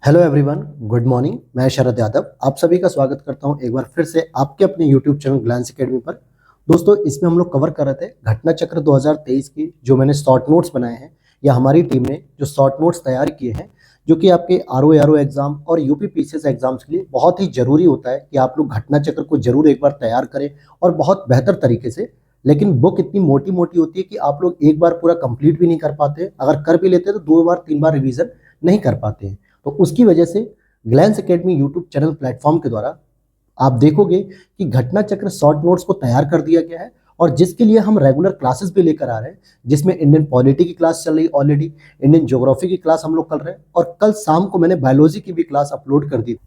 Hello everyone, good morning. मैं शरद यादव आप सभी का स्वागत करता हूं एक बार फिर से आपके अपने यूट्यूब चैनल ग्लैंस एकेडमी पर। दोस्तों, इसमें हम लोग कवर कर रहे थे घटना चक्र 2023 की जो मैंने शॉर्ट नोट्स बनाए हैं या हमारी टीम ने जो शॉर्ट नोट्स तैयार किए हैं, जो कि आपके आरओ एग्जाम और यूपी पीसीएस एग्जाम्स के लिए बहुत ही जरूरी होता है कि आप लोग घटना चक्र को जरूर एक बार तैयार करें और बहुत बेहतर तरीके से। लेकिन बुक इतनी मोटी मोटी होती है कि आप लोग एक बार पूरा कंप्लीट भी नहीं कर पाते, अगर कर भी लेते तो 2 बार 3 बार रिवीजन नहीं कर पाते हैं। तो उसकी वजह से glance academy YouTube channel platform के द्वारा आप देखोगे कि घटना चक्र शॉर्ट नोट्स को तैयार कर दिया गया है और जिसके लिए हम रेगुलर क्लासेस भी लेकर आ रहे हैं, जिसमें इंडियन पॉलिटी की क्लास चल रही ऑलरेडी, इंडियन ज्योग्राफी की क्लास हम लोग कर रहे हैं और कल शाम को मैंने बायोलॉजी की भी क्लास अपलोड कर दी।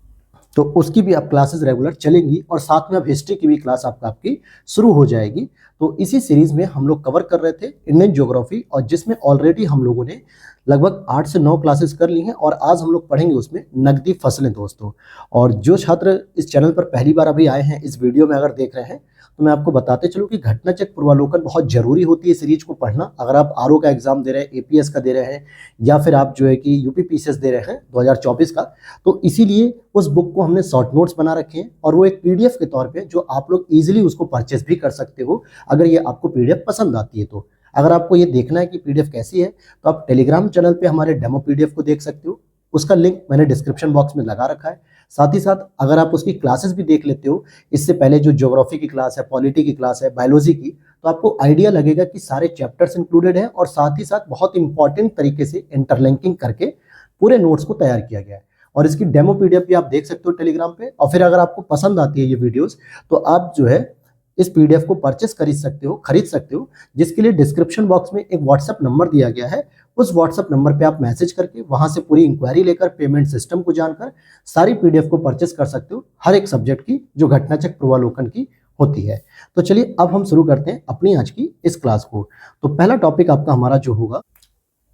तो उसकी भी अब क्लासेस रेगुलर चलेंगी और साथ में अब हिस्ट्री की भी क्लास आपकी शुरू हो जाएगी। तो इसी सीरीज में हम लोग कवर कर रहे थे इंडियन ज्योग्राफी, और जिसमें ऑलरेडी हम लोगों ने लगभग 8 से 9 क्लासेस कर ली हैं और आज हम लोग पढ़ेंगे उसमें नकदी फसलें दोस्तों। और जो छात्र इस चैनल पर पहली बार अभी आए हैं, इस वीडियो में अगर देख रहे हैं, तो मैं आपको बताते चलूं कि घटना चक्र पूर्वालोकन बहुत जरूरी होती है सीरीज को पढ़ना। अगर आप आरओ का एग्जाम दे रहे हैं, एपीएस का दे रहे हैं, या फिर आप जो है कि यूपी पीसीएस दे रहे हैं 2024 का, तो इसीलिए उस बुक को हमने शॉर्ट नोट्स बना रखे हैं और वो एक पीडीएफ के तौर पे जो आप लोग इजीली उसको परचेस भी कर सकते हो अगर ये आपको पीडीएफ पसंद आती है। तो अगर आपको ये देखना है कि पीडीएफ कैसी है, तो आप टेलीग्राम चैनल पे हमारे डेमो पीडीएफ को देख सकते हो। उसका लिंक मैंने डिस्क्रिप्शन बॉक्स में लगा रखा है। साथ ही साथ अगर आप उसकी क्लासेस भी देख लेते हो, इससे पहले जो ज्योग्राफी की क्लास है, पॉलिटी की क्लास है, बायोलॉजी की, तो आपको आइडिया लगेगा कि सारे चैप्टर्स इंक्लूडेड हैं और साथ ही साथ बहुत इंपॉर्टेंट तरीके से इंटरलिंकिंग करके पूरे नोट्स को तैयार किया गया है। और इसकी डेमो पीडीएफ भी आप देख सकते हो टेलीग्राम पे। और फिर अगर आपको पसंद आती है ये वीडियोस, तो आप जो है इस पीडीएफ को परचेस खरीद सकते हो, जिसके लिए डिस्क्रिप्शन बॉक्स में एक व्हाट्सएप नंबर दिया गया है। उस व्हाट्सएप नंबर पे आप मैसेज करके वहां से पूरी इंक्वायरी लेकर, पेमेंट सिस्टम को जानकर सारी पीडीएफ को परचेस कर सकते हो, हर एक सब्जेक्ट की जो घटना चक्र पूर्वालोकन की होती है। तो चलिए अब हम शुरू करते हैं अपनी आज की इस क्लास को। तो पहला टॉपिक आपका हमारा जो होगा,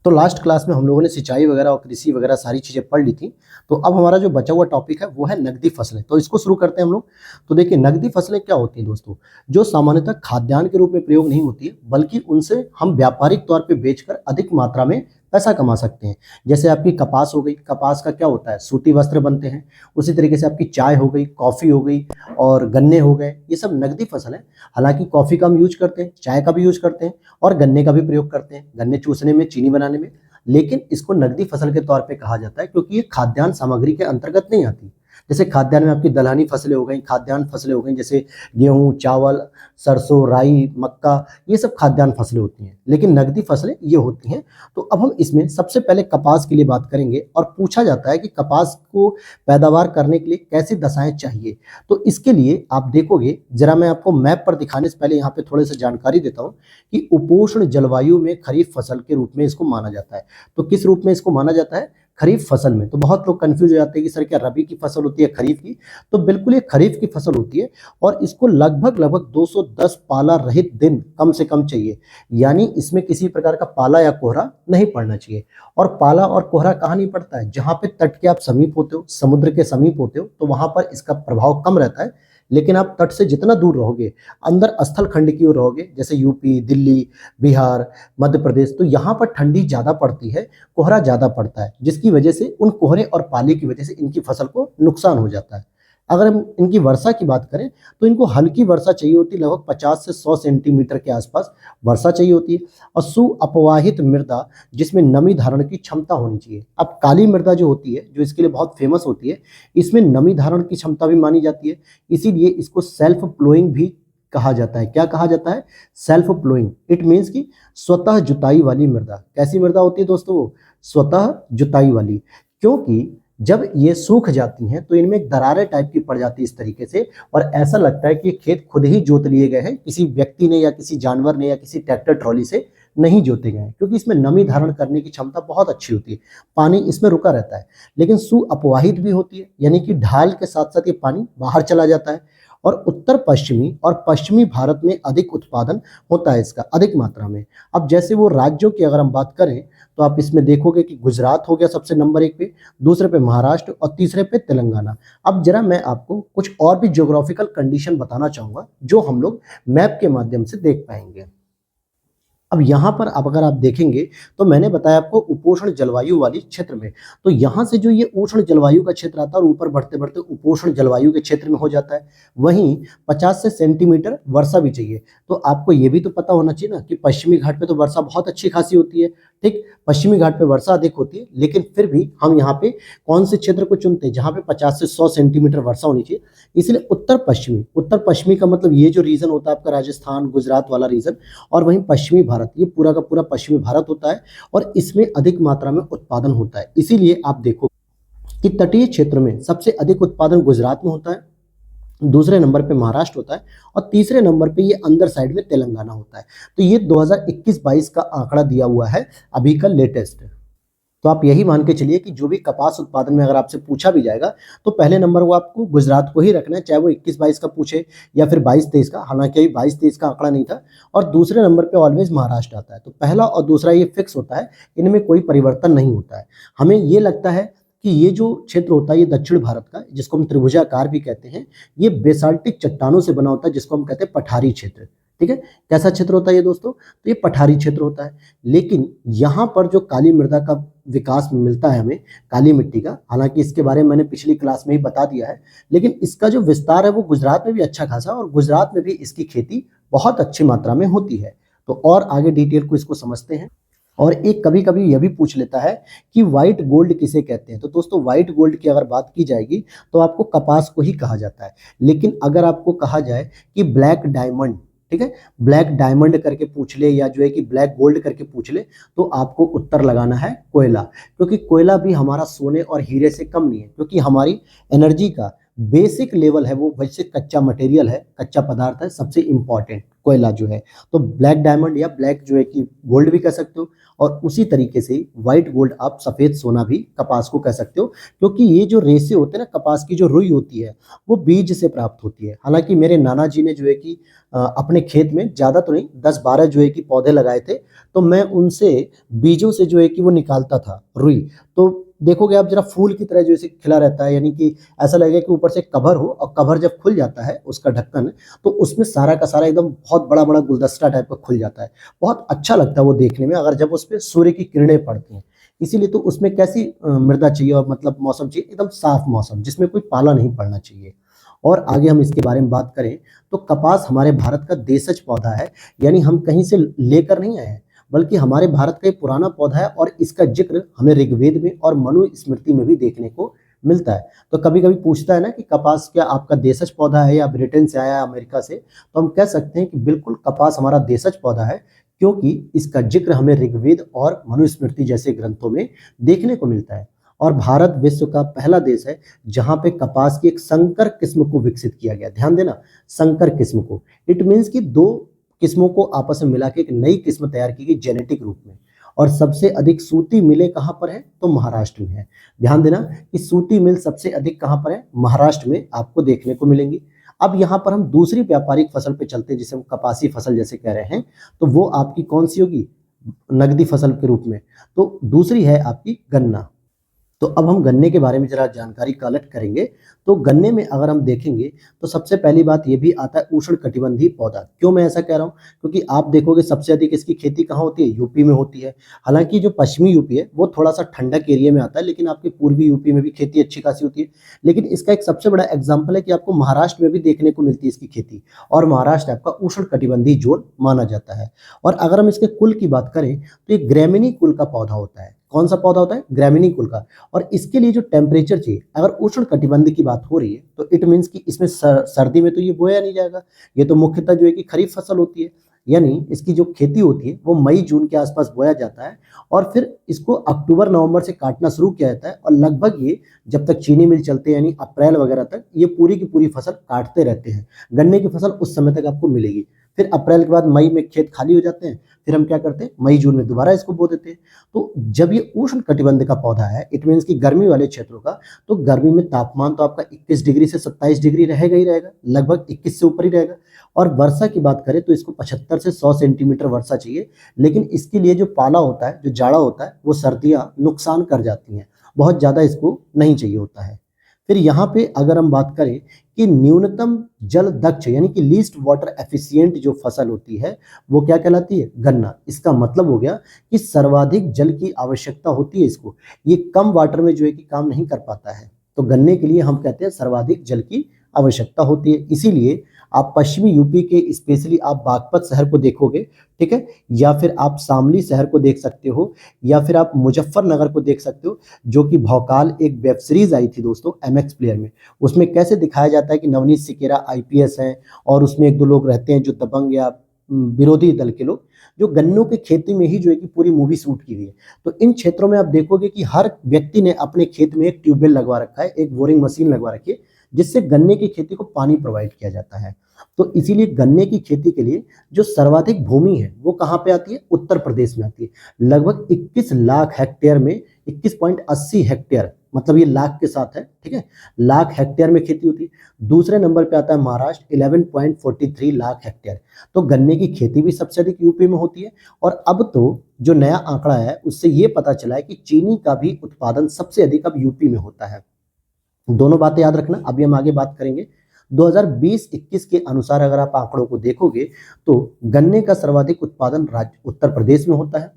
तो लास्ट क्लास में हम लोगों ने सिंचाई वगैरह और कृषि वगैरह सारी चीजें पढ़ ली थी। तो अब हमारा जो बचा हुआ टॉपिक है वो है नकदी फसलें। तो इसको शुरू करते हैं हम लोग। तो देखिए, नकदी फसलें क्या होती हैं दोस्तों, जो सामान्यतः खाद्यान्न के रूप में प्रयोग नहीं होती है, बल्कि उनसे हम व्यापारिक तौर पे बेचकर अधिक मात्रा में पैसा कमा सकते हैं। जैसे आपकी कपास हो गई, कपास का क्या होता है, सूती वस्त्र बनते हैं। उसी तरीके से आपकी चाय हो गई, कॉफी हो गई और गन्ने हो गए, ये सब नकदी फसल है। हालांकि कॉफी का हम यूज करते हैं, चाय का भी यूज करते हैं और गन्ने का भी प्रयोग करते हैं, गन्ने चूसने में, चीनी बनाने में। लेकिन इसको नकदी फसल के तौर पे कहा जाता है क्योंकि ये खाद्यान्न सामग्री के अंतर्गत नहीं आती। जैसे खाद्यान्न में आपकी दलहनी फसलें हो गई, खाद्यान्न फसलें हो गई, जैसे गेहूं, चावल, सरसों, राई, मक्का, ये सब खाद्यान्न फसलें होती हैं। लेकिन नकदी फसलें ये होती हैं। तो अब हम इसमें सबसे पहले कपास के लिए बात करेंगे और पूछा जाता है कि कपास को पैदावार करने के लिए कैसी दशाएं चाहिए। तो इसके लिए आप देखोगे, जरा मैं आपको मैप पर दिखाने से पहले यहाँ पे थोड़ी सी जानकारी देता हूँ कि उपोष्ण जलवायु में खरीफ फसल के रूप में इसको माना जाता है। तो किस रूप में इसको माना जाता है, खरीफ फसल में। तो बहुत लोग कंफ्यूज हो जाते हैं कि सर क्या रबी की फसल होती है खरीफ की, तो बिल्कुल ये खरीफ की फसल होती है और इसको लगभग 210 पाला रहित दिन कम से कम चाहिए। यानी इसमें किसी प्रकार का पाला या कोहरा नहीं पड़ना चाहिए। और पाला और कोहरा कहाँ नहीं पड़ता है, जहां पे तट के आप समीप होते हो, समुद्र के समीप होते हो, तो वहां पर इसका प्रभाव कम रहता है। लेकिन आप तट से जितना दूर रहोगे, अंदर स्थल खंड की ओर रहोगे, जैसे यूपी, दिल्ली, बिहार, मध्य प्रदेश, तो यहाँ पर ठंडी ज्यादा पड़ती है, कोहरा ज्यादा पड़ता है, जिसकी वजह से उन कोहरे और पाले की वजह से इनकी फसल को नुकसान हो जाता है। अगर हम इनकी वर्षा की बात करें, तो इनको हल्की वर्षा चाहिए होती है, लगभग 50 से 100 सेंटीमीटर के आसपास वर्षा चाहिए होती है। और सुअपवाहित मृदा, जिसमें नमी धारण की क्षमता होनी चाहिए। अब काली मृदा जो होती है, जो इसके लिए बहुत फेमस होती है, इसमें नमी धारण की क्षमता भी मानी जाती है, इसीलिए इसको सेल्फ प्लोइंग भी कहा जाता है। क्या कहा जाता है, सेल्फ प्लोइंग। इट मीन्स की स्वतः जुताई वाली मृदा। कैसी मृदा होती है दोस्तों, वो स्वतः जुताई वाली। क्योंकि जब ये सूख जाती हैं तो इनमें एक दरारें टाइप की पड़ जाती है इस तरीके से, और ऐसा लगता है कि ये खेत खुद ही जोत लिए गए हैं, किसी व्यक्ति ने या किसी जानवर ने या किसी ट्रैक्टर ट्रॉली से नहीं जोते गए हैं। क्योंकि इसमें नमी धारण करने की क्षमता बहुत अच्छी होती है, पानी इसमें रुका रहता है। लेकिन सुअपवाहित भी होती है, यानी कि ढाल के साथ साथ ये पानी बाहर चला जाता है। और उत्तर पश्चिमी और पश्चिमी भारत में अधिक उत्पादन होता है इसका, अधिक मात्रा में। अब जैसे वो राज्यों की अगर हम बात करें, तो आप इसमें देखोगे कि गुजरात हो गया सबसे नंबर 1 पे, दूसरे पे महाराष्ट्र और तीसरे पे तेलंगाना। अब जरा मैं आपको कुछ और भी ज्योग्राफिकल कंडीशन बताना चाहूंगा जो हम लोग मैप के माध्यम से देख पाएंगे। अब यहाँ पर अब अगर आप देखेंगे तो मैंने बताया आपको उपोष्ण जलवायु वाली क्षेत्र में, तो यहाँ से जो ये उष्ण जलवायु का क्षेत्र आता है और ऊपर बढ़ते बढ़ते उपोष्ण जलवायु के क्षेत्र में हो जाता है। वहीं 50 से सेंटीमीटर वर्षा भी चाहिए। तो आपको ये भी तो पता होना चाहिए ना कि पश्चिमी घाट पे तो वर्षा बहुत अच्छी खासी होती है, ठीक, पश्चिमी घाट पे वर्षा अधिक होती है, लेकिन फिर भी हम यहाँ पे कौन से क्षेत्र को चुनते हैं जहाँ पे 50 से 100 सेंटीमीटर वर्षा होनी चाहिए। इसलिए उत्तर पश्चिमी का मतलब ये जो रीजन होता है आपका राजस्थान गुजरात वाला रीजन, और वहीं पश्चिमी भारत, ये पूरा का पूरा पश्चिमी भारत होता है और इसमें अधिक मात्रा में उत्पादन होता है। इसीलिए आप देखो कि तटीय क्षेत्र में सबसे अधिक उत्पादन गुजरात में होता है, दूसरे नंबर पे महाराष्ट्र होता है और तीसरे नंबर पे ये अंदर साइड में तेलंगाना होता है। तो ये 2021-22 का आंकड़ा दिया हुआ है अभी का लेटेस्ट। तो आप यही मान के चलिए कि जो भी कपास उत्पादन में अगर आपसे पूछा भी जाएगा तो पहले नंबर वो आपको गुजरात को ही रखना है, चाहे वो 21-22 का पूछे या फिर 22-23 का, हालांकि अभी 22-23 का आंकड़ा नहीं था। और दूसरे नंबर पे ऑलवेज महाराष्ट्र आता है। तो पहला और दूसरा ये फिक्स होता है, इनमें कोई परिवर्तन नहीं होता है। हमें ये लगता है कि ये जो क्षेत्र होता है ये दक्षिण भारत का, जिसको हम त्रिभुजाकार भी कहते हैं, ये बेसाल्टिक चट्टानों से बना होता है, जिसको हम कहते हैं पठारी क्षेत्र। ठीक है, कैसा क्षेत्र होता है ये दोस्तों? तो ये पठारी क्षेत्र होता है। लेकिन यहाँ पर जो काली मृदा का विकास मिलता है हमें, काली मिट्टी का, हालांकि इसके बारे में मैंने पिछली क्लास में ही बता दिया है, लेकिन इसका जो विस्तार है वो गुजरात में भी अच्छा खासा, और गुजरात में भी इसकी खेती बहुत अच्छी मात्रा में होती है। तो और आगे डिटेल को इसको समझते हैं। और एक कभी कभी यह भी पूछ लेता है कि व्हाइट गोल्ड किसे कहते हैं। तो दोस्तों व्हाइट गोल्ड की अगर बात की जाएगी तो आपको कपास को ही कहा जाता है। लेकिन अगर आपको कहा जाए कि ब्लैक डायमंड, ठीक है, ब्लैक डायमंड करके पूछ ले या जो है कि ब्लैक गोल्ड करके पूछ ले, तो आपको उत्तर लगाना है कोयला। क्योंकि कोयला भी हमारा सोने और हीरे से कम नहीं है, क्योंकि हमारी एनर्जी का बेसिक लेवल है वो वैसे कच्चा मटेरियल है, कच्चा पदार्थ है, सबसे इंपॉर्टेंट कोयला जो है। तो ब्लैक डायमंड या ब्लैक जो है कि गोल्ड भी कह सकते हो, और उसी तरीके से व्हाइट गोल्ड आप सफेद सोना भी कपास को कह सकते हो। क्योंकि ये जो रेसे होते हैं ना, कपास की जो रुई होती है वो बीज से प्राप्त होती है। हालांकि मेरे नाना जी ने जो है कि अपने खेत में ज़्यादा तो नहीं 10-12 जो है कि पौधे लगाए थे, तो मैं उनसे बीजों से जो है कि वो निकालता था रुई। तो देखोगे आप जरा फूल की तरह जैसे खिला रहता है, यानी कि ऐसा लगेगा कि ऊपर से कवर हो, और कवर जब खुल जाता है उसका ढक्कन, तो उसमें सारा का सारा एकदम बहुत बड़ा बड़ा गुलदस्ता टाइप का खुल जाता है। बहुत अच्छा लगता है वो देखने में, अगर जब उस पर सूर्य की किरणें पड़ती हैं। इसीलिए तो उसमें कैसी मृदा चाहिए और मतलब मौसम चाहिए, एकदम साफ मौसम जिसमें कोई पाला नहीं पड़ना चाहिए। और आगे हम इसके बारे में बात करें तो कपास हमारे भारत का देशज पौधा है, यानी हम कहीं से लेकर नहीं आए हैं, बल्कि हमारे भारत का एक पुराना पौधा है, और इसका जिक्र हमें ऋग्वेद में और मनुस्मृति में भी देखने को मिलता है। तो कभी कभी पूछता है ना कि कपास क्या आपका देशज पौधा है या ब्रिटेन से आया, अमेरिका से, तो हम कह सकते हैं कि बिल्कुल कपास हमारा देशज पौधा है, क्योंकि इसका जिक्र हमें ऋग्वेद और मनुस्मृति जैसे ग्रंथों में देखने को मिलता है। और भारत विश्व का पहला देश है जहां पे कपास की एक संकर किस्म को विकसित किया गया। ध्यान देना, संकर किस्म को, इट मीन्स कि दो किस्मों को आपस में मिला के एक नई किस्म तैयार की गई जेनेटिक रूप में। और सबसे अधिक सूती मिलें कहां पर है? तो महाराष्ट्र में है। ध्यान देना कि सूती मिल सबसे अधिक कहां पर है? महाराष्ट्र में आपको देखने को मिलेंगी। अब यहाँ पर हम दूसरी व्यापारिक फसल पे चलते हैं, जिसे हम कपासी फसल जैसे कह रहे हैं। तो वो आपकी कौन सी होगी? नगदी फसल के रूप में। तो दूसरी है आपकी गन्ना। तो अब हम गन्ने के बारे में जरा जानकारी कलेक्ट करेंगे। तो गन्ने में अगर हम देखेंगे तो सबसे पहली बात ये भी आता है उष्णकटिबंधीय पौधा। क्यों मैं ऐसा कह रहा हूँ? क्योंकि आप देखोगे सबसे अधिक इसकी खेती कहाँ होती है? यूपी में होती है। हालांकि जो पश्चिमी यूपी है वो थोड़ा सा ठंडक एरिया में आता है, लेकिन आपके पूर्वी यूपी में भी खेती अच्छी खासी होती है। लेकिन इसका एक सबसे बड़ा एग्जाम्पल है कि आपको महाराष्ट्र में भी देखने को मिलती है इसकी खेती, और महाराष्ट्र आपका उष्णकटिबंधीय जोन माना जाता है। और अगर हम इसके कुल की बात करें तो ये ग्रैमिनी कुल का पौधा होता है। कौन सा पौधा होता है? ग्रैमिनी कुल का। और इसके लिए जो टेम्परेचर चाहिए, अगर उष्ण कटिबंध की बात हो रही है तो इट मीन्स कि इसमें सर्दी में तो ये बोया नहीं जाएगा। ये तो मुख्यतः जो है कि खरीफ फसल होती है, यानी इसकी जो खेती होती है वो मई जून के आसपास बोया जाता है, और फिर इसको अक्टूबर नवंबर से काटना शुरू किया जाता है, और लगभग ये जब तक चीनी मिल चलते हैं यानी अप्रैल वगैरह तक ये पूरी की पूरी फसल काटते रहते हैं। गन्ने की फसल उस समय तक आपको मिलेगी। फिर अप्रैल के बाद मई में खेत खाली हो जाते हैं, फिर हम क्या करते हैं? मई जून में दोबारा इसको बो देते हैं। तो जब ये उष्ण कटिबंध का पौधा है, इट मीन्स कि गर्मी वाले क्षेत्रों का, तो गर्मी में तापमान तो आपका 21 डिग्री से 27 डिग्री रहेगा ही रहेगा, लगभग 21 से ऊपर ही रहेगा। और वर्षा की बात करें तो इसको 75 से 100 सेंटीमीटर वर्षा चाहिए। लेकिन इसके लिए जो पाला होता है, जो जाड़ा होता है, वो सर्दियाँ नुकसान कर जाती हैं, बहुत ज़्यादा इसको नहीं चाहिए होता है। फिर यहाँ पे अगर हम बात करें कि न्यूनतम जल दक्ष यानी कि लीस्ट वाटर एफिशिएंट जो फसल होती है वो क्या कहलाती है? गन्ना। इसका मतलब हो गया कि सर्वाधिक जल की आवश्यकता होती है इसको, ये कम वाटर में जो है कि काम नहीं कर पाता है। तो गन्ने के लिए हम कहते हैं सर्वाधिक जल की आवश्यकता होती है। इसीलिए आप पश्चिमी यूपी के स्पेशली आप बागपत शहर को देखोगे, ठीक है, या फिर आप शामली शहर को देख सकते हो, या फिर आप मुजफ्फरनगर को देख सकते हो, जो कि भौकाल एक वेब सीरीज आई थी दोस्तों एमएक्स प्लेयर में। उसमें कैसे दिखाया जाता है कि नवनीत सिकेरा आईपीएस हैं और उसमें एक दो लोग रहते हैं जो दबंग या विरोधी दल के लोग, जो गन्नों की खेती में ही जो है कि पूरी मूवी शूट की हुई है। तो इन क्षेत्रों में आप देखोगे कि हर व्यक्ति ने अपने खेत में एक ट्यूबवेल लगवा रखा है, एक बोरिंग मशीन लगवा रखी है, जिससे गन्ने की खेती को पानी प्रोवाइड किया जाता है। तो इसीलिए गन्ने की खेती के लिए जो सर्वाधिक भूमि है वो कहाँ पे आती है? उत्तर प्रदेश में आती है। लगभग 21 लाख हेक्टेयर में 21.80 हेक्टेयर, मतलब ये लाख के साथ है, ठीक है, लाख हेक्टेयर में खेती होती है। दूसरे नंबर पे आता है महाराष्ट्र 11.43 लाख हेक्टेयर। तो गन्ने की खेती भी सबसे अधिक यूपी में होती है। और अब तो जो नया आंकड़ा है उससे ये पता चला है कि चीनी का भी उत्पादन सबसे अधिक अब यूपी में होता है। दोनों बातें याद रखना, अभी हम आगे बात करेंगे। 2020-21 के अनुसार अगर आप आंकड़ों को देखोगे तो गन्ने का सर्वाधिक उत्पादन राज्य उत्तर प्रदेश में होता है,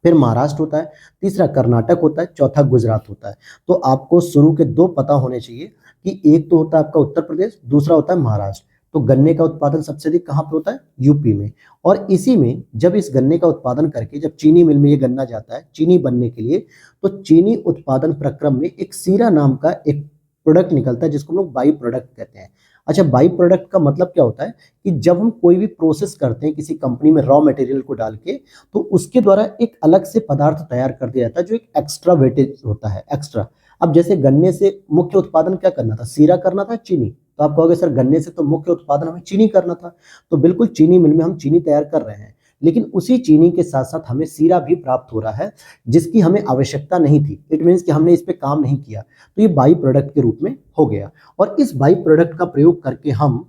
फिर महाराष्ट्र होता है, तीसरा कर्नाटक होता है, चौथा गुजरात होता है। तो आपको शुरू के दो पता होने चाहिए कि एक तो होता है आपका उत्तर प्रदेश, दूसरा होता है महाराष्ट्र। तो गन्ने का उत्पादन सबसे अधिक कहाँ पे होता है? यूपी में। और इसी में जब इस गन्ने का उत्पादन करके जब चीनी मिल में ये गन्ना जाता है चीनी बनने के लिए, तो चीनी उत्पादन प्रक्रम में एक सीरा नाम का एक प्रोडक्ट निकलता है जिसको हम लोग बाई प्रोडक्ट कहते हैं। अच्छा, बाई प्रोडक्ट का मतलब क्या होता है कि जब हम कोई भी प्रोसेस करते हैं किसी कंपनी में रॉ मटेरियल को डाल के, तो उसके द्वारा एक अलग से पदार्थ तैयार कर दिया जाता है जो एक एक्स्ट्रा वेटेज होता है, एक्स्ट्रा। अब जैसे गन्ने से मुख्य उत्पादन क्या करना था? सीरा करना था, चीनी। तो आप कहोगे सर गन्ने से तो मुख्य उत्पादन हमें चीनी करना था। तो बिल्कुल चीनी मिल में हम चीनी तैयार कर रहे हैं, लेकिन उसी चीनी के साथ साथ हमें सीरा भी प्राप्त हो रहा है जिसकी हमें आवश्यकता नहीं थी। इट मीन्स कि हमने इस पे काम नहीं किया, तो ये बाई प्रोडक्ट के रूप में हो गया। और इस बाई प्रोडक्ट का प्रयोग करके हम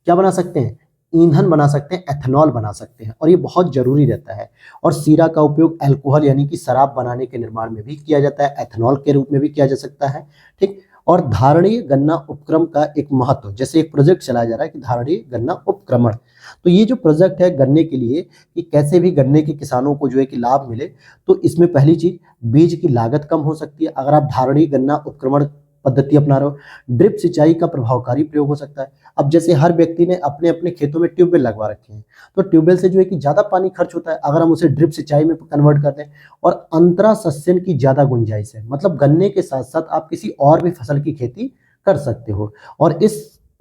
क्या बना सकते हैं? ईंधन बना सकते हैं, एथेनॉल बना सकते हैं, और ये बहुत जरूरी रहता है। और सीरा का उपयोग अल्कोहल यानी कि शराब बनाने के निर्माण में भी किया जाता है, एथेनॉल के रूप में भी किया जा सकता है, ठीक। और धारणीय गन्ना उपक्रम का एक महत्व, जैसे एक प्रोजेक्ट चलाया जा रहा है कि धारणीय गन्ना उपक्रमण। तो ये जो प्रोजेक्ट है गन्ने के लिए कि कैसे भी गन्ने के किसानों को जो है कि लाभ मिले, तो इसमें पहली चीज बीज की लागत कम हो सकती है अगर आप धारणीय गन्ना उपक्रमण पद्धति अपना रहे हो। ड्रिप सिंचाई का प्रभावकारी प्रयोग हो सकता है। अब जैसे हर व्यक्ति ने अपने अपने खेतों में ट्यूबवेल लगवा रखे हैं, तो ट्यूबवेल से जो है कि ज्यादा पानी खर्च होता है, अगर हम उसे ड्रिप सिंचाई में कन्वर्ट कर दें। और अंतरा सस्यन की ज्यादा गुंजाइश है, मतलब गन्ने के साथ साथ आप किसी और भी फसल की खेती कर सकते हो। और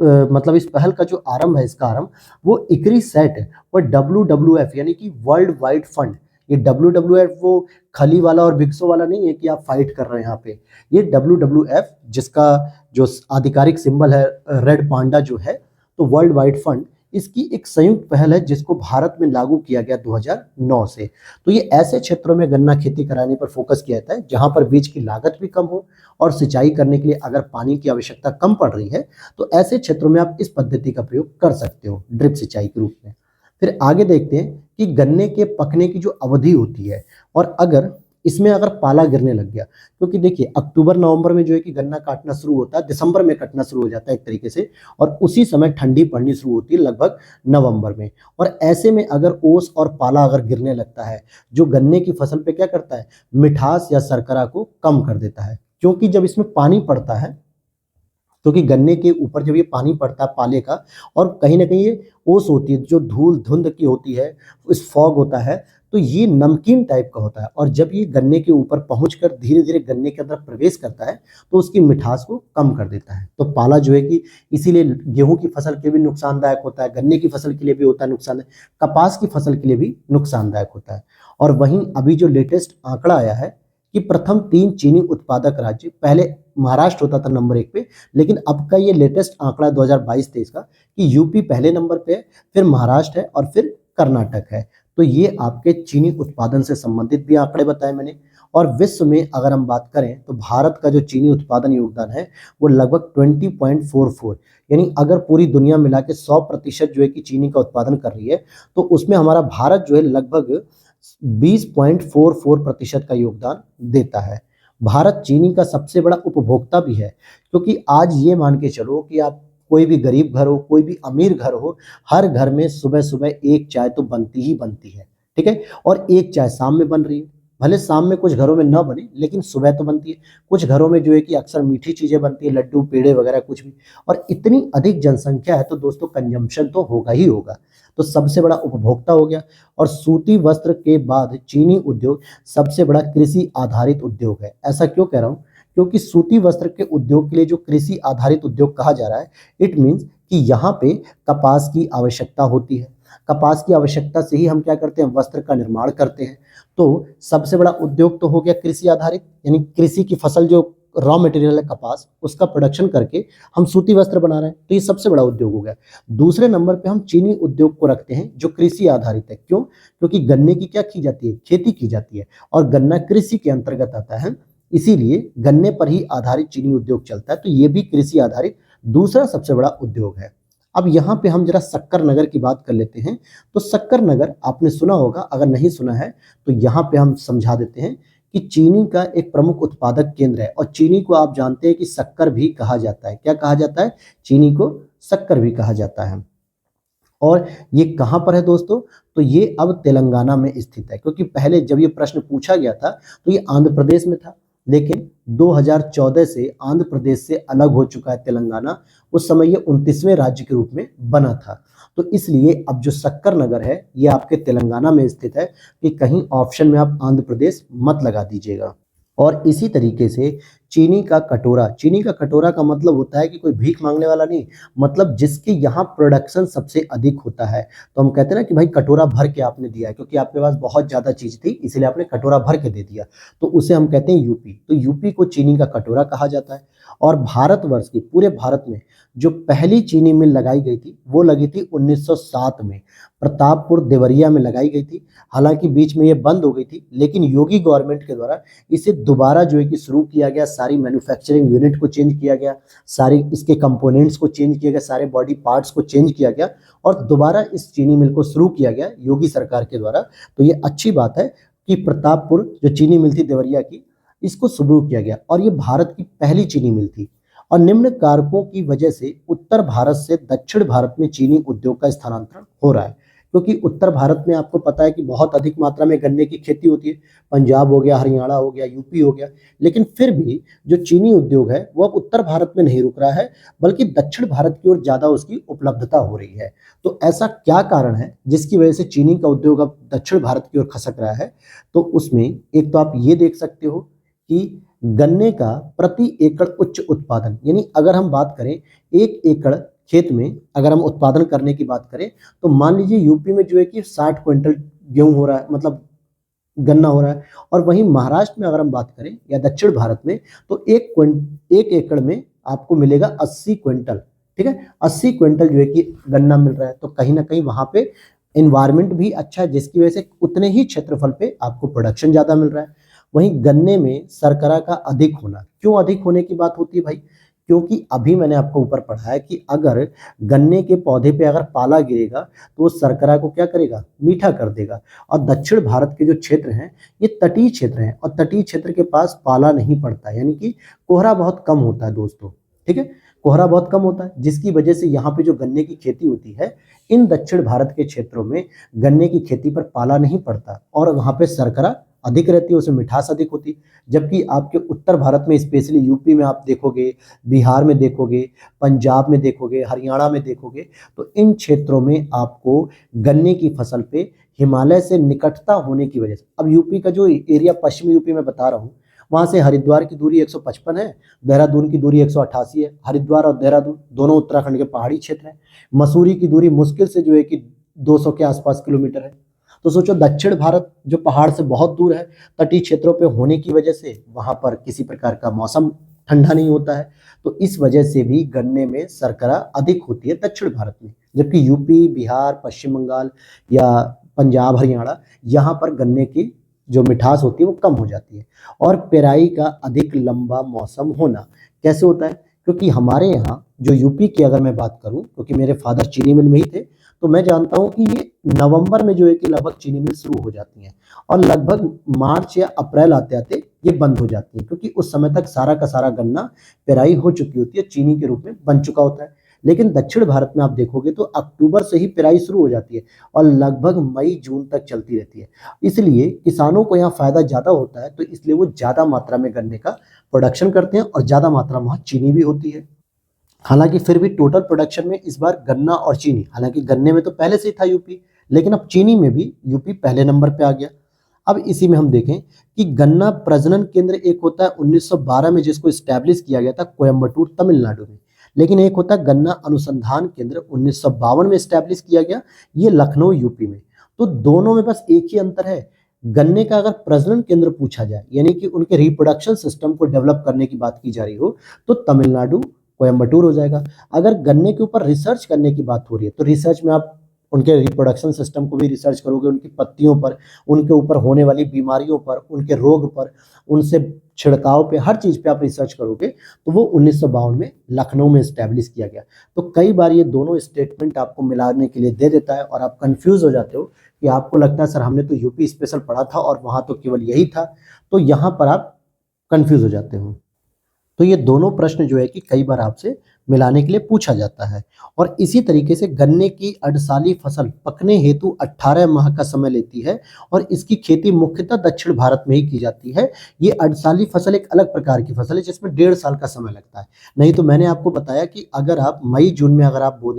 मतलब इस पहल का जो आरंभ है, इसका आरंभ वो इक्री सेट और WWF यानी कि वर्ल्ड वाइड फंड। ये WWF वो खली वाला और बिक्सो वाला नहीं है कि आप फाइट कर रहे हैं यहाँ पे। ये WWF जिसका जो आधिकारिक सिंबल है रेड पांडा जो है, तो वर्ल्ड वाइड फंड इसकी एक संयुक्त पहल है जिसको भारत में लागू किया गया 2009 से। तो ये ऐसे क्षेत्रों में गन्ना खेती कराने पर फोकस किया जाता है जहां पर बीज की लागत भी कम हो और सिंचाई करने के लिए अगर पानी की आवश्यकता कम पड़ रही है, तो ऐसे क्षेत्रों में आप इस पद्धति का प्रयोग कर सकते हो ड्रिप सिंचाई के रूप में। फिर आगे देखते हैं कि गन्ने के पकने की जो अवधि होती है, और अगर इसमें अगर पाला गिरने लग गया, क्योंकि देखिए अक्टूबर नवंबर में जो है कि गन्ना काटना शुरू होता है, दिसंबर में कटना शुरू हो जाता है एक तरीके से, और उसी समय ठंडी पड़नी शुरू होती है लगभग नवंबर में। और ऐसे में अगर ओस और पाला अगर गिरने लगता है, जो गन्ने की फसल पे क्या करता है? मिठास या शर्करा को कम कर देता है। क्योंकि जब इसमें पानी पड़ता है, क्योंकि गन्ने के ऊपर जब ये पानी पड़ता है पाले का, और कहीं ना कहीं ये ओस होती है जो धूल धुंध की होती है, इस फॉग होता है, तो ये नमकीन टाइप का होता है। और जब ये गन्ने के ऊपर पहुंचकर धीरे धीरे गन्ने के अंदर प्रवेश करता है, तो उसकी मिठास को कम कर देता है। तो पाला जो है कि इसीलिए गेहूं की फसल के लिए भी नुकसानदायक होता है, गन्ने की फसल के लिए भी होता है नुकसानदायक, कपास की फसल के लिए भी नुकसानदायक होता है। और वहीं अभी जो लेटेस्ट आंकड़ा आया है कि प्रथम 3 चीनी उत्पादक राज्य, पहले महाराष्ट्र होता था नंबर 1 पे, लेकिन अब का ये लेटेस्ट आंकड़ा 2022-23 का कि यूपी पहले नंबर पे है, फिर महाराष्ट्र है और फिर कर्नाटक है। तो ये आपके चीनी उत्पादन से संबंधित भी आंकड़े बताए मैंने। और विश्व में अगर हम बात करें तो भारत का जो चीनी उत्पादन योगदान है वो लगभग 20.44, यानी अगर पूरी दुनिया मिला के 100% जो है कि चीनी का उत्पादन कर रही है, तो उसमें हमारा भारत जो है लगभग 20.44% का योगदान देता है। भारत चीनी का सबसे बड़ा उपभोक्ता भी है, क्योंकि आज ये मान के चलो कि आप कोई भी गरीब घर हो, कोई भी अमीर घर हो, हर घर में सुबह सुबह एक चाय तो बनती ही बनती है, ठीक है। और एक चाय शाम में बन रही है, भले शाम में कुछ घरों में ना बने लेकिन सुबह तो बनती है। कुछ घरों में जो है कि अक्सर मीठी चीजें बनती है, लड्डू पेड़े वगैरह कुछ भी। और इतनी अधिक जनसंख्या है तो दोस्तों कंजम्पशन तो होगा ही होगा। तो सबसे बड़ा उपभोक्ता हो गया। और सूती वस्त्र के बाद चीनी उद्योग सबसे बड़ा कृषि आधारित उद्योग है। ऐसा क्यों कह रहा हूं? क्योंकि सूती वस्त्र के उद्योग के लिए जो कृषि आधारित उद्योग कहा जा रहा है, इट मीन्स कि यहाँ पे कपास की आवश्यकता होती है। कपास की आवश्यकता से ही हम क्या करते हैं, वस्त्र का निर्माण करते हैं। तो सबसे बड़ा उद्योग तो हो गया कृषि आधारित, यानी कृषि की फसल जो रॉ मटेरियल है कपास, उसका प्रोडक्शन करके हम सूती वस्त्र बना रहे हैं, तो ये सबसे बड़ा उद्योग हो गया। दूसरे नंबर पे हम चीनी उद्योग को रखते हैं जो कृषि आधारित है। क्यों? क्योंकि गन्ने की क्या की जाती है, खेती की जाती है, और गन्ना कृषि के अंतर्गत आता है, इसीलिए गन्ने पर ही आधारित चीनी उद्योग चलता है। तो ये भी कृषि आधारित दूसरा सबसे बड़ा उद्योग है। अब यहाँ पे हम जरा शक्कर नगर की बात कर लेते हैं। तो शक्कर नगर आपने सुना होगा, अगर नहीं सुना है तो यहाँ पे हम समझा देते हैं कि चीनी का एक प्रमुख उत्पादक केंद्र है। और चीनी को आप जानते हैं कि शक्कर भी कहा जाता है। क्या कहा जाता है? चीनी को शक्कर भी कहा जाता है। और ये कहाँ पर है दोस्तों? तो ये अब तेलंगाना में स्थित है, क्योंकि पहले जब ये प्रश्न पूछा गया था तो ये आंध्र प्रदेश में था, लेकिन 2014 से आंध्र प्रदेश से अलग हो चुका है तेलंगाना। उस समय ये 29वें राज्य के रूप में बना था। तो इसलिए अब जो शक्कर नगर है ये आपके तेलंगाना में स्थित है, कि कहीं ऑप्शन में आप आंध्र प्रदेश मत लगा दीजिएगा। और इसी तरीके से चीनी का कटोरा, चीनी का कटोरा का मतलब होता है कि कोई भीख मांगने वाला नहीं, मतलब जिसके यहाँ प्रोडक्शन सबसे अधिक होता है। तो हम कहते हैं ना कि भाई कटोरा भर के आपने दिया है, क्योंकि आपके पास बहुत ज्यादा चीज थी इसलिए आपने कटोरा भर के दे दिया, तो उसे हम कहते हैं यूपी। तो यूपी को चीनी का कटोरा कहा जाता है। और भारतवर्ष की, पूरे भारत में जो पहली चीनी मिल लगाई गई थी वो लगी थी 1907 में, प्रतापपुर देवरिया में लगाई गई थी। हालांकि बीच में ये बंद हो गई थी, लेकिन योगी गवर्नमेंट के द्वारा इसे दोबारा जो है कि शुरू किया गया। सारी मैन्युफैक्चरिंग यूनिट को चेंज किया गया, सारे इसके कंपोनेंट्स को चेंज किया गया, सारे बॉडी पार्ट्स को चेंज किया गया, और दोबारा इस चीनी मिल को शुरू किया गया योगी सरकार के द्वारा। तो ये अच्छी बात है कि प्रतापपुर जो चीनी मिल थी देवरिया की, इसको शुरू किया गया, और ये भारत की पहली चीनी मिल थी। और निम्न कारकों की वजह से उत्तर भारत से दक्षिण भारत में चीनी उद्योग का स्थानांतरण हो रहा है, क्योंकि उत्तर भारत में आपको पता है कि बहुत अधिक मात्रा में गन्ने की खेती होती है। पंजाब हो गया, हरियाणा हो गया, यूपी हो गया। लेकिन फिर भी जो चीनी उद्योग है वो अब उत्तर भारत में नहीं रुक रहा है, बल्कि दक्षिण भारत की ओर ज्यादा उसकी उपलब्धता हो रही है। तो ऐसा क्या कारण है जिसकी वजह से चीनी का उद्योग अब दक्षिण भारत की ओर खसक रहा है? तो उसमें एक तो आप ये देख सकते हो कि गन्ने का प्रति एकड़ उच्च उत्पादन, यानी अगर हम बात करें 1 एकड़ खेत में अगर हम उत्पादन करने की बात करें, तो मान लीजिए यूपी में जो है कि 60 क्विंटल गेहूं हो रहा है, मतलब गन्ना हो रहा है। और वहीं महाराष्ट्र में अगर हम बात करें या दक्षिण भारत में, तो 1 एकड़ में आपको मिलेगा 80 क्विंटल। ठीक है, 80 क्विंटल जो है कि गन्ना मिल रहा है। तो कहीं ना कहीं वहां पे एनवायरमेंट भी अच्छा है, जिसकी वजह से उतने ही क्षेत्रफल पे आपको प्रोडक्शन ज्यादा मिल रहा है। वहीं गन्ने में शर्करा का अधिक होना, क्यों अधिक होने की बात होती है भाई? क्योंकि अभी मैंने आपको ऊपर पढ़ा है कि अगर गन्ने के पौधे पे अगर पाला गिरेगा तो वो शर्करा को क्या करेगा, मीठा कर देगा। और दक्षिण भारत के जो क्षेत्र हैं ये तटीय क्षेत्र हैं, और तटीय क्षेत्र के पास पाला नहीं पड़ता, यानी कि कोहरा बहुत कम होता है दोस्तों। ठीक है, कोहरा बहुत कम होता है, जिसकी वजह से यहाँ पे जो गन्ने की खेती होती है, इन दक्षिण भारत के क्षेत्रों में गन्ने की खेती पर पाला नहीं पड़ता, और वहाँ पे शर्करा अधिक रहती है, उसमें मिठास अधिक होती है। जबकि आपके उत्तर भारत में, स्पेशली यूपी में आप देखोगे, बिहार में देखोगे, पंजाब में देखोगे, हरियाणा में देखोगे, तो इन क्षेत्रों में आपको गन्ने की फसल पे हिमालय से निकटता होने की वजह से, अब यूपी का जो एरिया पश्चिमी यूपी में बता रहा हूँ, वहां से हरिद्वार की दूरी 155 है, देहरादून की दूरी 188 है। हरिद्वार और देहरादून दोनों उत्तराखंड के पहाड़ी क्षेत्र हैं। मसूरी की दूरी मुश्किल से जो है कि 200 के आसपास किलोमीटर है। तो सोचो दक्षिण भारत जो पहाड़ से बहुत दूर है, तटीय क्षेत्रों पे होने की वजह से वहां पर किसी प्रकार का मौसम ठंडा नहीं होता है। तो इस वजह से भी गन्ने में शर्करा अधिक होती है दक्षिण भारत में, जबकि यूपी, बिहार, पश्चिम बंगाल या पंजाब, हरियाणा, यहाँ पर गन्ने की जो मिठास होती है वो कम हो जाती है। और पेराई का अधिक लंबा मौसम होना कैसे होता है? क्योंकि हमारे यहाँ जो यूपी की अगर मैं बात करूं, क्योंकि मेरे फादर चीनी मिल में ही थे, तो मैं जानता हूं कि ये नवंबर में जो है कि लगभग चीनी मिल शुरू हो जाती हैं, और लगभग मार्च या अप्रैल आते आते ये बंद हो जाती है, क्योंकि उस समय तक सारा का सारा गन्ना पेराई हो चुकी होती है, चीनी के रूप में बन चुका होता है। लेकिन दक्षिण भारत में आप देखोगे तो अक्टूबर से ही पेराई शुरू हो जाती है और लगभग मई जून तक चलती रहती है। इसलिए किसानों को यहाँ फायदा ज्यादा होता है, तो इसलिए वो ज्यादा मात्रा में गन्ने का प्रोडक्शन करते हैं और ज्यादा मात्रा में वहाँ चीनी भी होती है। हालांकि फिर भी टोटल प्रोडक्शन में इस बार गन्ना और चीनी, हालांकि गन्ने में तो पहले से ही था यूपी, लेकिन अब चीनी में भी यूपी पहले नंबर पे आ गया। अब इसी में हम देखें कि गन्ना प्रजनन केंद्र एक होता है 1912 में, जिसको स्टैब्लिश किया गया था कोयम्बटूर तमिलनाडु में, लेकिन एक होता है गन्ना अनुसंधान केंद्र 1952 में स्टैब्लिश किया गया, ये लखनऊ यूपी में। तो दोनों में बस एक ही अंतर है, गन्ने का अगर प्रजनन केंद्र पूछा जाए यानी कि उनके रिप्रोडक्शन सिस्टम को डेवलप करने की बात की जा रही हो तो तमिलनाडु कोयम्बटूर हो जाएगा। अगर गन्ने के ऊपर रिसर्च करने की बात हो रही है तो रिसर्च में आप उनके रिप्रोडक्शन सिस्टम को भी रिसर्च करोगे, उनकी पत्तियों पर, उनके ऊपर होने वाली बीमारियों पर, उनके रोग पर, उनसे छिड़काव पे, हर चीज पे आप रिसर्च करोगे। तो वो 1952 में लखनऊ में स्टैब्लिश किया गया। तो कई बार ये दोनों स्टेटमेंट आपको मिलाने के लिए दे देता है और आप कंफ्यूज हो जाते हो कि आपको लगता है सर हमने तो यूपी स्पेशल पढ़ा था और वहां तो केवल यही था, तो यहाँ पर आप कंफ्यूज हो जाते हो। तो ये दोनों प्रश्न जो है कि कई बार आपसे मिलाने के लिए पूछा जाता है। और इसी तरीके से गन्ने की अर्धसाली फसल पकने हेतु 18 माह का समय लेती है और इसकी खेती मुख्यतः दक्षिण भारत में ही की जाती है। ये अर्धसाली फसल एक अलग प्रकार की फसल है जिसमें 1.5 साल का समय लगता है। नहीं तो मैंने आपको बताया कि अगर आप मई जून में अगर आप बो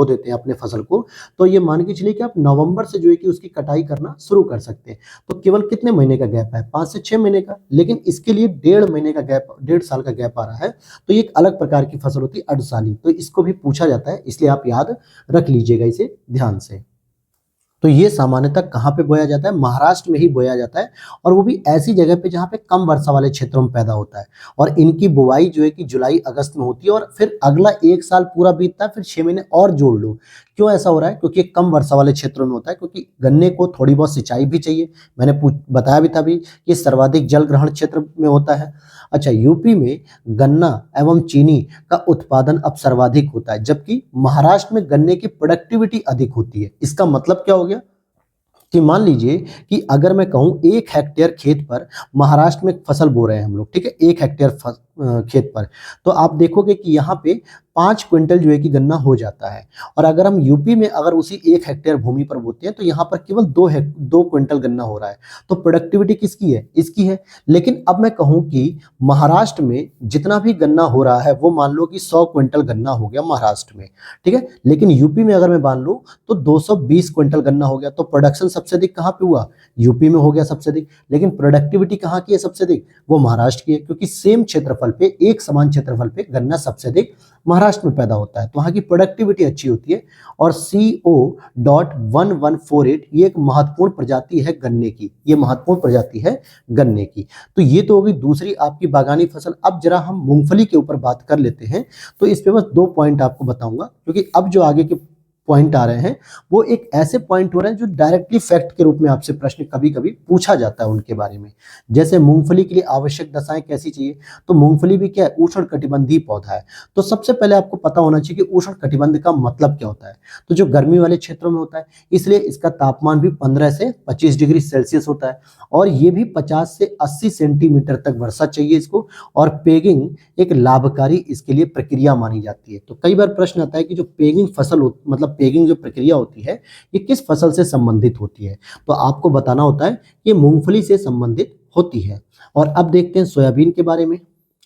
देते हैं अपने फसल को, तो ये मान के चलिए कि आप नवंबर से जो है कि उसकी कटाई करना शुरू कर सकते हैं। तो केवल कितने महीने का गैप है, 5 से 6 महीने का, लेकिन इसके लिए 1.5 महीने का गैप, 1.5 साल का गैप आ रहा है। तो ये एक अलग प्रकार की फसल होती है अर्धसाली, तो इसको भी पूछा जाता है, इसलिए आप याद रख लीजिएगा इसे ध्यान से। तो ये सामान्यतः कहाँ पे बोया जाता है, महाराष्ट्र में ही बोया जाता है, और वो भी ऐसी जगह पे जहाँ पे कम वर्षा वाले क्षेत्रों में पैदा होता है। और इनकी बुवाई जो है कि जुलाई अगस्त में होती है और फिर अगला 1 साल पूरा बीतता है, फिर 6 महीने और जोड़ लो। क्यों ऐसा हो रहा है, क्योंकि कम वर्षा वाले क्षेत्रों में होता है, क्योंकि गन्ने को थोड़ी बहुत सिंचाई भी चाहिए। मैंने बताया भी था भी कि सर्वाधिक जल ग्रहण क्षेत्र में होता है। अच्छा, यूपी में गन्ना एवं चीनी का उत्पादन अब सर्वाधिक होता है, जबकि महाराष्ट्र में गन्ने की प्रोडक्टिविटी अधिक होती है। इसका मतलब क्या हो गया कि मान लीजिए कि अगर मैं कहूं 1 हेक्टेयर खेत पर महाराष्ट्र में फसल बो रहे हैं हम लोग, ठीक है, 1 हेक्टेयर खेत पर, तो आप देखोगे कि यहाँ पे 5 क्विंटल जो है कि गन्ना हो जाता है। और अगर हम यूपी में अगर उसी 1 हेक्टेयर भूमि पर बोते हैं तो यहाँ पर केवल 2 क्विंटल गन्ना हो रहा है। तो प्रोडक्टिविटी किसकी है, इसकी है। लेकिन अब मैं कहूँ कि महाराष्ट्र में जितना भी गन्ना हो रहा है वो मान लो कि 100 क्विंटल गन्ना हो गया महाराष्ट्र में, ठीक है, लेकिन यूपी में अगर मैं मान लूँ तो 220 क्विंटल गन्ना हो गया। तो प्रोडक्शन सबसे अधिक कहाँ पे हुआ, यूपी में हो गया सबसे अधिक। लेकिन प्रोडक्टिविटी कहाँ की है सबसे अधिक, वो महाराष्ट्र की है, क्योंकि सेम क्षेत्रफल पे, एक समान क्षेत्रफल पे गन्ना सबसे अधिक महाराष्ट्र में पैदा होता है, तो वहां की प्रोडक्टिविटी अच्छी होती है। और CO.1148 ये एक महत्वपूर्ण प्रजाति है गन्ने की, ये महत्वपूर्ण प्रजाति है गन्ने की। तो ये तो होगी दूसरी आपकी बागानी फसल। अब जरा हम मूंगफली के ऊपर बात कर लेते हैं। तो इस पे बस 2 पॉइंट आपको बताऊंगा, क्योंकि अब जो आगे के पॉइंट आ रहे हैं वो एक ऐसे पॉइंट हो रहे हैं जो डायरेक्टली फैक्ट के रूप में आपसे प्रश्न कभी कभी पूछा जाता है उनके बारे में। जैसे मूंगफली के लिए आवश्यक दशाएं कैसी चाहिए, तो मूंगफली भी क्या है, उष्ण कटिबंधीय पौधा है। तो सबसे पहले आपको पता होना चाहिए कि उष्ण कटिबंध का मतलब क्या होता है। तो जो गर्मी वाले क्षेत्रों में होता है, इसलिए इसका तापमान भी 15 से 25 डिग्री सेल्सियस होता है, और ये भी 50 से 80 सेंटीमीटर तक वर्षा चाहिए इसको। और पेगिंग एक लाभकारी इसके लिए प्रक्रिया मानी जाती है। तो कई बार प्रश्न आता है कि जो पेगिंग फसल मतलब पेगिंग जो प्रक्रिया होती है ये किस फसल से संबंधित होती है, तो आपको बताना होता है ये मूंगफली से संबंधित होती है। और अब देखते हैं सोयाबीन के बारे में,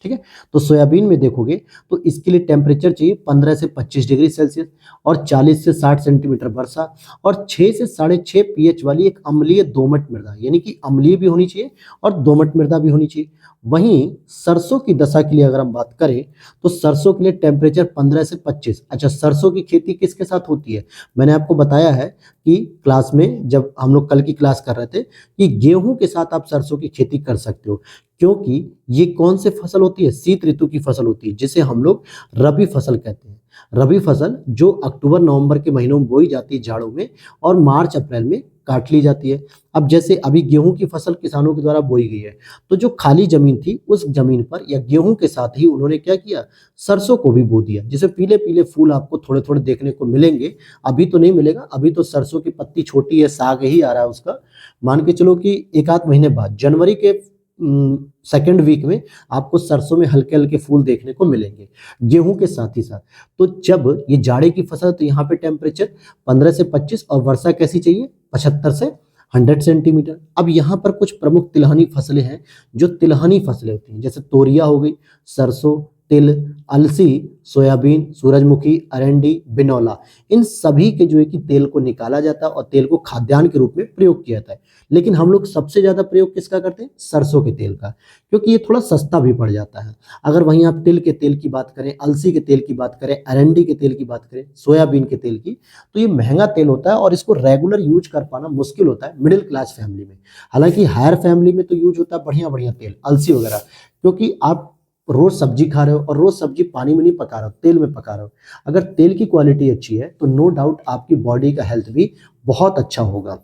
ठीक है। तो सोयाबीन में देखोगे तो इसके लिए टेम्परेचर चाहिए 15 से 25 डिग्री सेल्सियस और 40 से 60 सेंटीमीटर वर्षा और 6 से 6.5 पीएच वाली एक अम्लीय दोमट मृदा, यानी कि अम्लीय भी होनी चाहिए और दोमट मृदा भी होनी चाहिए। वहीं सरसों की दशा के लिए अगर हम बात करें तो सरसों के लिए टेम्परेचर 15 से 25। अच्छा, सरसों की खेती किसके साथ होती है, मैंने आपको बताया है कि क्लास में जब हम लोग कल की क्लास कर रहे थे कि गेहूं के साथ आप सरसों की खेती कर सकते हो, क्योंकि ये कौन सी फसल होती है, शीत ऋतु की फसल होती है, जिसे हम लोग रबी फसल कहते हैं। रबी फसल जो अक्टूबर नवंबर के महीनों में बोई जाती है जाड़ों में और मार्च अप्रैल में काट ली जाती है। अब जैसे अभी गेहूं की फसल किसानों के द्वारा बोई गई है, तो जो खाली जमीन थी उस जमीन पर या गेहूं के साथ ही उन्होंने क्या किया, सरसों को भी बो दिया, जिसे पीले पीले फूल आपको थोड़े थोड़े देखने को मिलेंगे। अभी तो नहीं मिलेगा, अभी तो सरसों की पत्ती छोटी है, साग ही आ रहा है उसका। मान के चलो कि 1 आध महीने बाद जनवरी के सेकेंड वीक में आपको सरसों में हल्के हल्के फूल देखने को मिलेंगे, गेहूं के साथ ही साथ। तो जब ये जाड़े की फसल, तो यहाँ पे टेम्परेचर 15 से 25 और वर्षा कैसी चाहिए, 75 से 100 सेंटीमीटर। अब यहाँ पर कुछ प्रमुख तिलहनी फसलें हैं, जो तिलहनी फसलें होती हैं, जैसे तोरिया हो गई, सरसों, तिल, अलसी, सोयाबीन, सूरजमुखी, अरंडी, बिनौला। इन सभी के जो है कि तेल को निकाला जाता है और तेल को खाद्यान्न के रूप में प्रयोग किया जाता है। लेकिन हम लोग सबसे ज्यादा प्रयोग किसका करते हैं, सरसों के तेल का, क्योंकि ये थोड़ा सस्ता भी पड़ जाता है। अगर वहीं आप तिल के तेल की बात करें, अलसी के तेल की बात करें, अरंडी के तेल की बात करें, सोयाबीन के तेल की, तो ये महंगा तेल होता है और इसको रेगुलर यूज कर पाना मुश्किल होता है मिडिल क्लास फैमिली में। हालांकि हायर फैमिली में तो यूज होता है बढ़िया बढ़िया तेल, अलसी वगैरह, क्योंकि आप रोज सब्जी खा रहे हो और रोज सब्जी पानी में नहीं पका रहे हो, तेल में पका रहे हो। अगर तेल की क्वालिटी अच्छी है तो नो डाउट आपकी बॉडी का हेल्थ भी बहुत अच्छा होगा।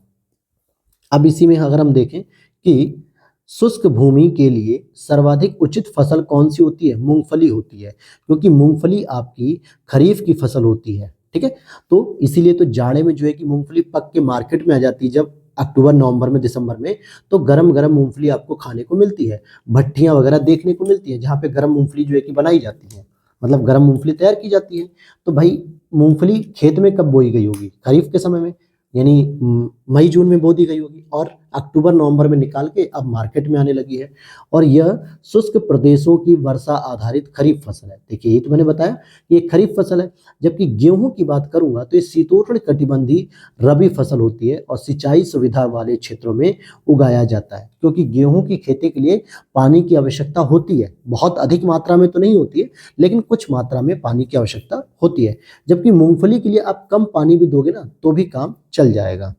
अब इसी में अगर हम देखें कि शुष्क भूमि के लिए सर्वाधिक उचित फसल कौन सी होती है, मूंगफली होती है, क्योंकि मूंगफली आपकी खरीफ की फसल होती है। ठीक है, तो इसीलिए तो जाड़े में जो है कि मूंगफली पक के मार्केट में आ जाती है, जब अक्टूबर नवंबर में दिसंबर में, तो गरम गरम मूंगफली आपको खाने को मिलती है। भट्टियां वगैरह देखने को मिलती है जहाँ पे गरम मूंगफली जो है कि बनाई जाती है, मतलब गरम मूंगफली तैयार की जाती है। तो भाई मूंगफली खेत में कब बोई गई होगी, खरीफ के समय में, यानी मई जून में बो दी गई होगी और अक्टूबर नवंबर में निकाल के अब मार्केट में आने लगी है। और यह शुष्क प्रदेशों की वर्षा आधारित खरीफ फसल है। देखिए, ये तो मैंने बताया कि ये खरीफ फसल है। जबकि गेहूं की बात करूंगा तो ये शीतोष्ण कटिबंधीय रबी फसल होती है और सिंचाई सुविधा वाले क्षेत्रों में उगाया जाता है, क्योंकि गेहूं की खेती के लिए पानी की आवश्यकता होती है। बहुत अधिक मात्रा में तो नहीं होती है, लेकिन कुछ मात्रा में पानी की आवश्यकता होती है। जबकि मूंगफली के लिए आप कम पानी भी दोगे ना तो भी काम चल जाएगा।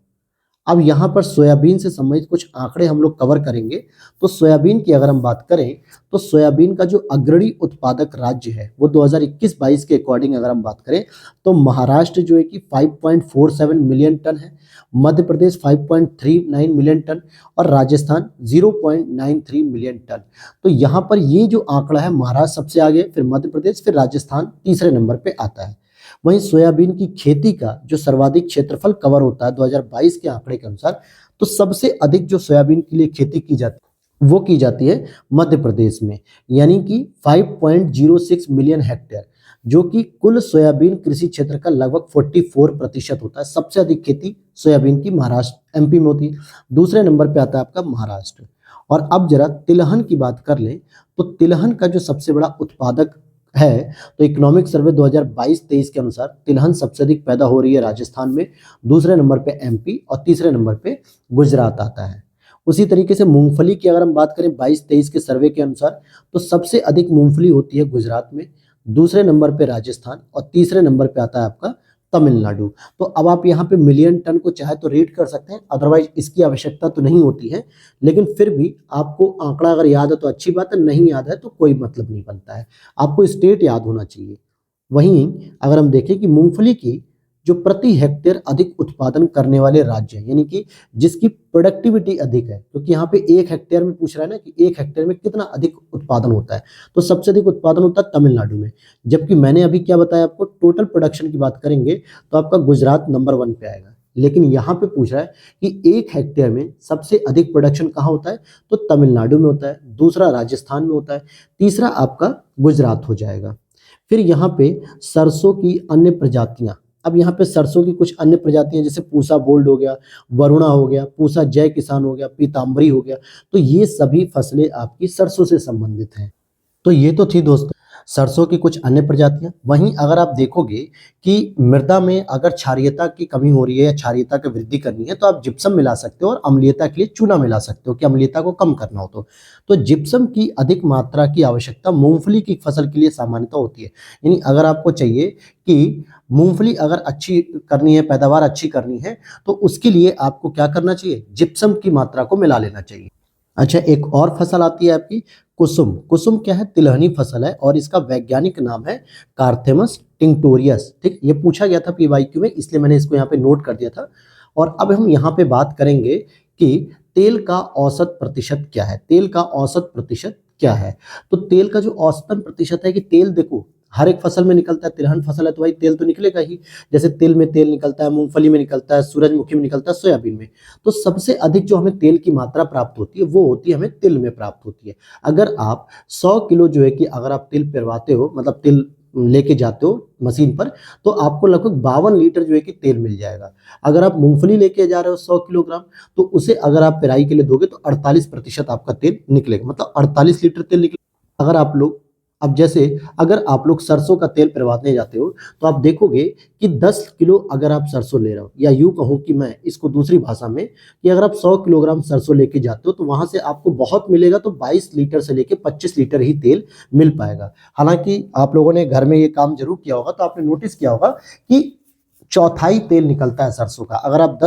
अब यहाँ पर सोयाबीन से संबंधित कुछ आंकड़े हम लोग कवर करेंगे। तो सोयाबीन की अगर हम बात करें तो सोयाबीन का जो अग्रणी उत्पादक राज्य है वो 2021-22 के अकॉर्डिंग अगर हम बात करें तो महाराष्ट्र जो है कि 5.47 मिलियन टन है, मध्य प्रदेश 5.39 मिलियन टन और राजस्थान 0.93 मिलियन टन। तो यहाँ पर ये जो आंकड़ा है, महाराष्ट्र सबसे आगे, फिर मध्य प्रदेश, फिर राजस्थान तीसरे नंबर पे आता है। वहीं सोयाबीन की खेती का जो सर्वाधिक क्षेत्रफल कवर होता है 2022 के आंकड़े के अनुसार, तो सबसे अधिक जो सोयाबीन के लिए खेती की जाती है वो की जाती है मध्य प्रदेश में, यानी कि 5.06 मिलियन हेक्टेयर, जो कि कुल सोयाबीन कृषि क्षेत्र का लगभग 44% होता है। सबसे अधिक खेती सोयाबीन की महाराष्ट्र एमपी में होती है, दूसरे नंबर पे आता है आपका महाराष्ट्र। और अब जरा तिलहन की बात कर लें तो तिलहन का जो सबसे बड़ा उत्पादक है, तो इकोनॉमिक सर्वे 2022-23 के अनुसार तिलहन सबसे अधिक पैदा हो रही है राजस्थान में, दूसरे नंबर पे एमपी और तीसरे नंबर पे गुजरात आता है। उसी तरीके से मूंगफली की अगर हम बात करें 22-23 के सर्वे के अनुसार, तो सबसे अधिक मूंगफली होती है गुजरात में, दूसरे नंबर पे राजस्थान और तीसरे नंबर पे आता है आपका तमिलनाडु। तो अब आप यहाँ पे मिलियन टन को चाहे तो रेट कर सकते हैं, अदरवाइज इसकी आवश्यकता तो नहीं होती है, लेकिन फिर भी आपको आंकड़ा अगर याद है तो अच्छी बात है, नहीं याद है तो कोई मतलब नहीं बनता है, आपको स्टेट याद होना चाहिए। वहीं अगर हम देखें कि मूंगफली की जो प्रति हेक्टेयर अधिक उत्पादन करने वाले राज्य हैं, यानी कि जिसकी प्रोडक्टिविटी अधिक है, क्योंकि यहाँ पे 1 हेक्टेयर में पूछ रहा है ना कि 1 हेक्टेयर में कितना अधिक उत्पादन होता है, तो सबसे अधिक उत्पादन होता है तमिलनाडु में। जबकि मैंने अभी क्या बताया आपको, टोटल प्रोडक्शन की बात करेंगे तो आपका गुजरात नंबर 1 पे आएगा। लेकिन यहाँ पे पूछ रहा है कि 1 हेक्टेयर में सबसे अधिक प्रोडक्शन कहाँ होता है, तो तमिलनाडु में होता है, दूसरा राजस्थान में होता है, तीसरा आपका गुजरात हो जाएगा। फिर यहाँ पे सरसों की अन्य प्रजातियां, अब यहाँ पे सरसों की कुछ अन्य प्रजातियां जैसे पूसा गोल्ड हो गया, वरुणा हो गया, पूसा जय किसान हो गया, पीताम्बरी हो गया, तो ये सभी फसलें आपकी सरसों से संबंधित हैं। तो ये तो थी दोस्तों सरसों की कुछ अन्य प्रजातियां। वहीं अगर आप देखोगे कि मृदा में अगर क्षारीयता की कमी हो रही है या क्षारीयता की वृद्धि करनी है तो आप जिप्सम मिला सकते हो और अम्लीयता के लिए चूना मिला सकते हो कि अम्लीयता को कम करना हो तो जिप्सम की अधिक मात्रा की आवश्यकता मूंगफली की फसल के लिए सामान्यतः होती है। यानी अगर आपको चाहिए कि मूंगफली अगर अच्छी करनी है, पैदावार अच्छी करनी है, तो उसके लिए आपको क्या करना चाहिए, जिप्सम की मात्रा को मिला लेना चाहिए। अच्छा, एक और फसल आती है आपकी कुसुम। कुसुम क्या है, तिलहनी फसल है और इसका वैज्ञानिक नाम है कार्थेमस टिंक्टोरियस। ठीक, ये पूछा गया था पीवाईक्यू में, इसलिए मैंने इसको यहाँ पे नोट कर दिया था। और अब हम यहाँ पे बात करेंगे कि तेल का औसत प्रतिशत क्या है, तेल का औसत प्रतिशत क्या है। तो तेल का जो औसतन प्रतिशत है कि तेल देखो हर एक फसल में निकलता है, तिलहन फसल है तो भाई तेल तो निकलेगा ही। जैसे तिल में तेल निकलता है, मूंगफली में निकलता है, सूरजमुखी में निकलता है, सोयाबीन में। तो सबसे अधिक जो हमें तेल की मात्रा प्राप्त होती है वो होती है हमें तिल में प्राप्त होती है। अगर आप 100 किलो जो है कि अगर आप तिल पेरवाते हो, मतलब तिल लेके जाते हो मशीन पर, तो आपको लगभग 52 लीटर जो है कि तेल मिल जाएगा। अगर आप मूंगफली लेके जा रहे हो 100 किलोग्राम, तो उसे अगर आप पेराई के लिए दोगे तो 48% आपका तेल निकलेगा, मतलब 48 लीटर तेल निकलेगा। अगर आप लोग, अब जैसे अगर आप लोग सरसों का तेल पेरवाने जाते हो तो आप देखोगे कि 10 किलो अगर आप सरसों ले रहे हो, या यूं कहूं कि मैं इसको दूसरी भाषा में, कि अगर आप 100 किलोग्राम सरसों लेके जाते हो तो वहां से आपको बहुत मिलेगा तो 22 लीटर से लेके 25 लीटर ही तेल मिल पाएगा। हालांकि आप लोगों ने घर में ये काम जरूर किया होगा तो आपने नोटिस किया होगा कि चौथाई तेल निकलता है सरसों का। अगर आप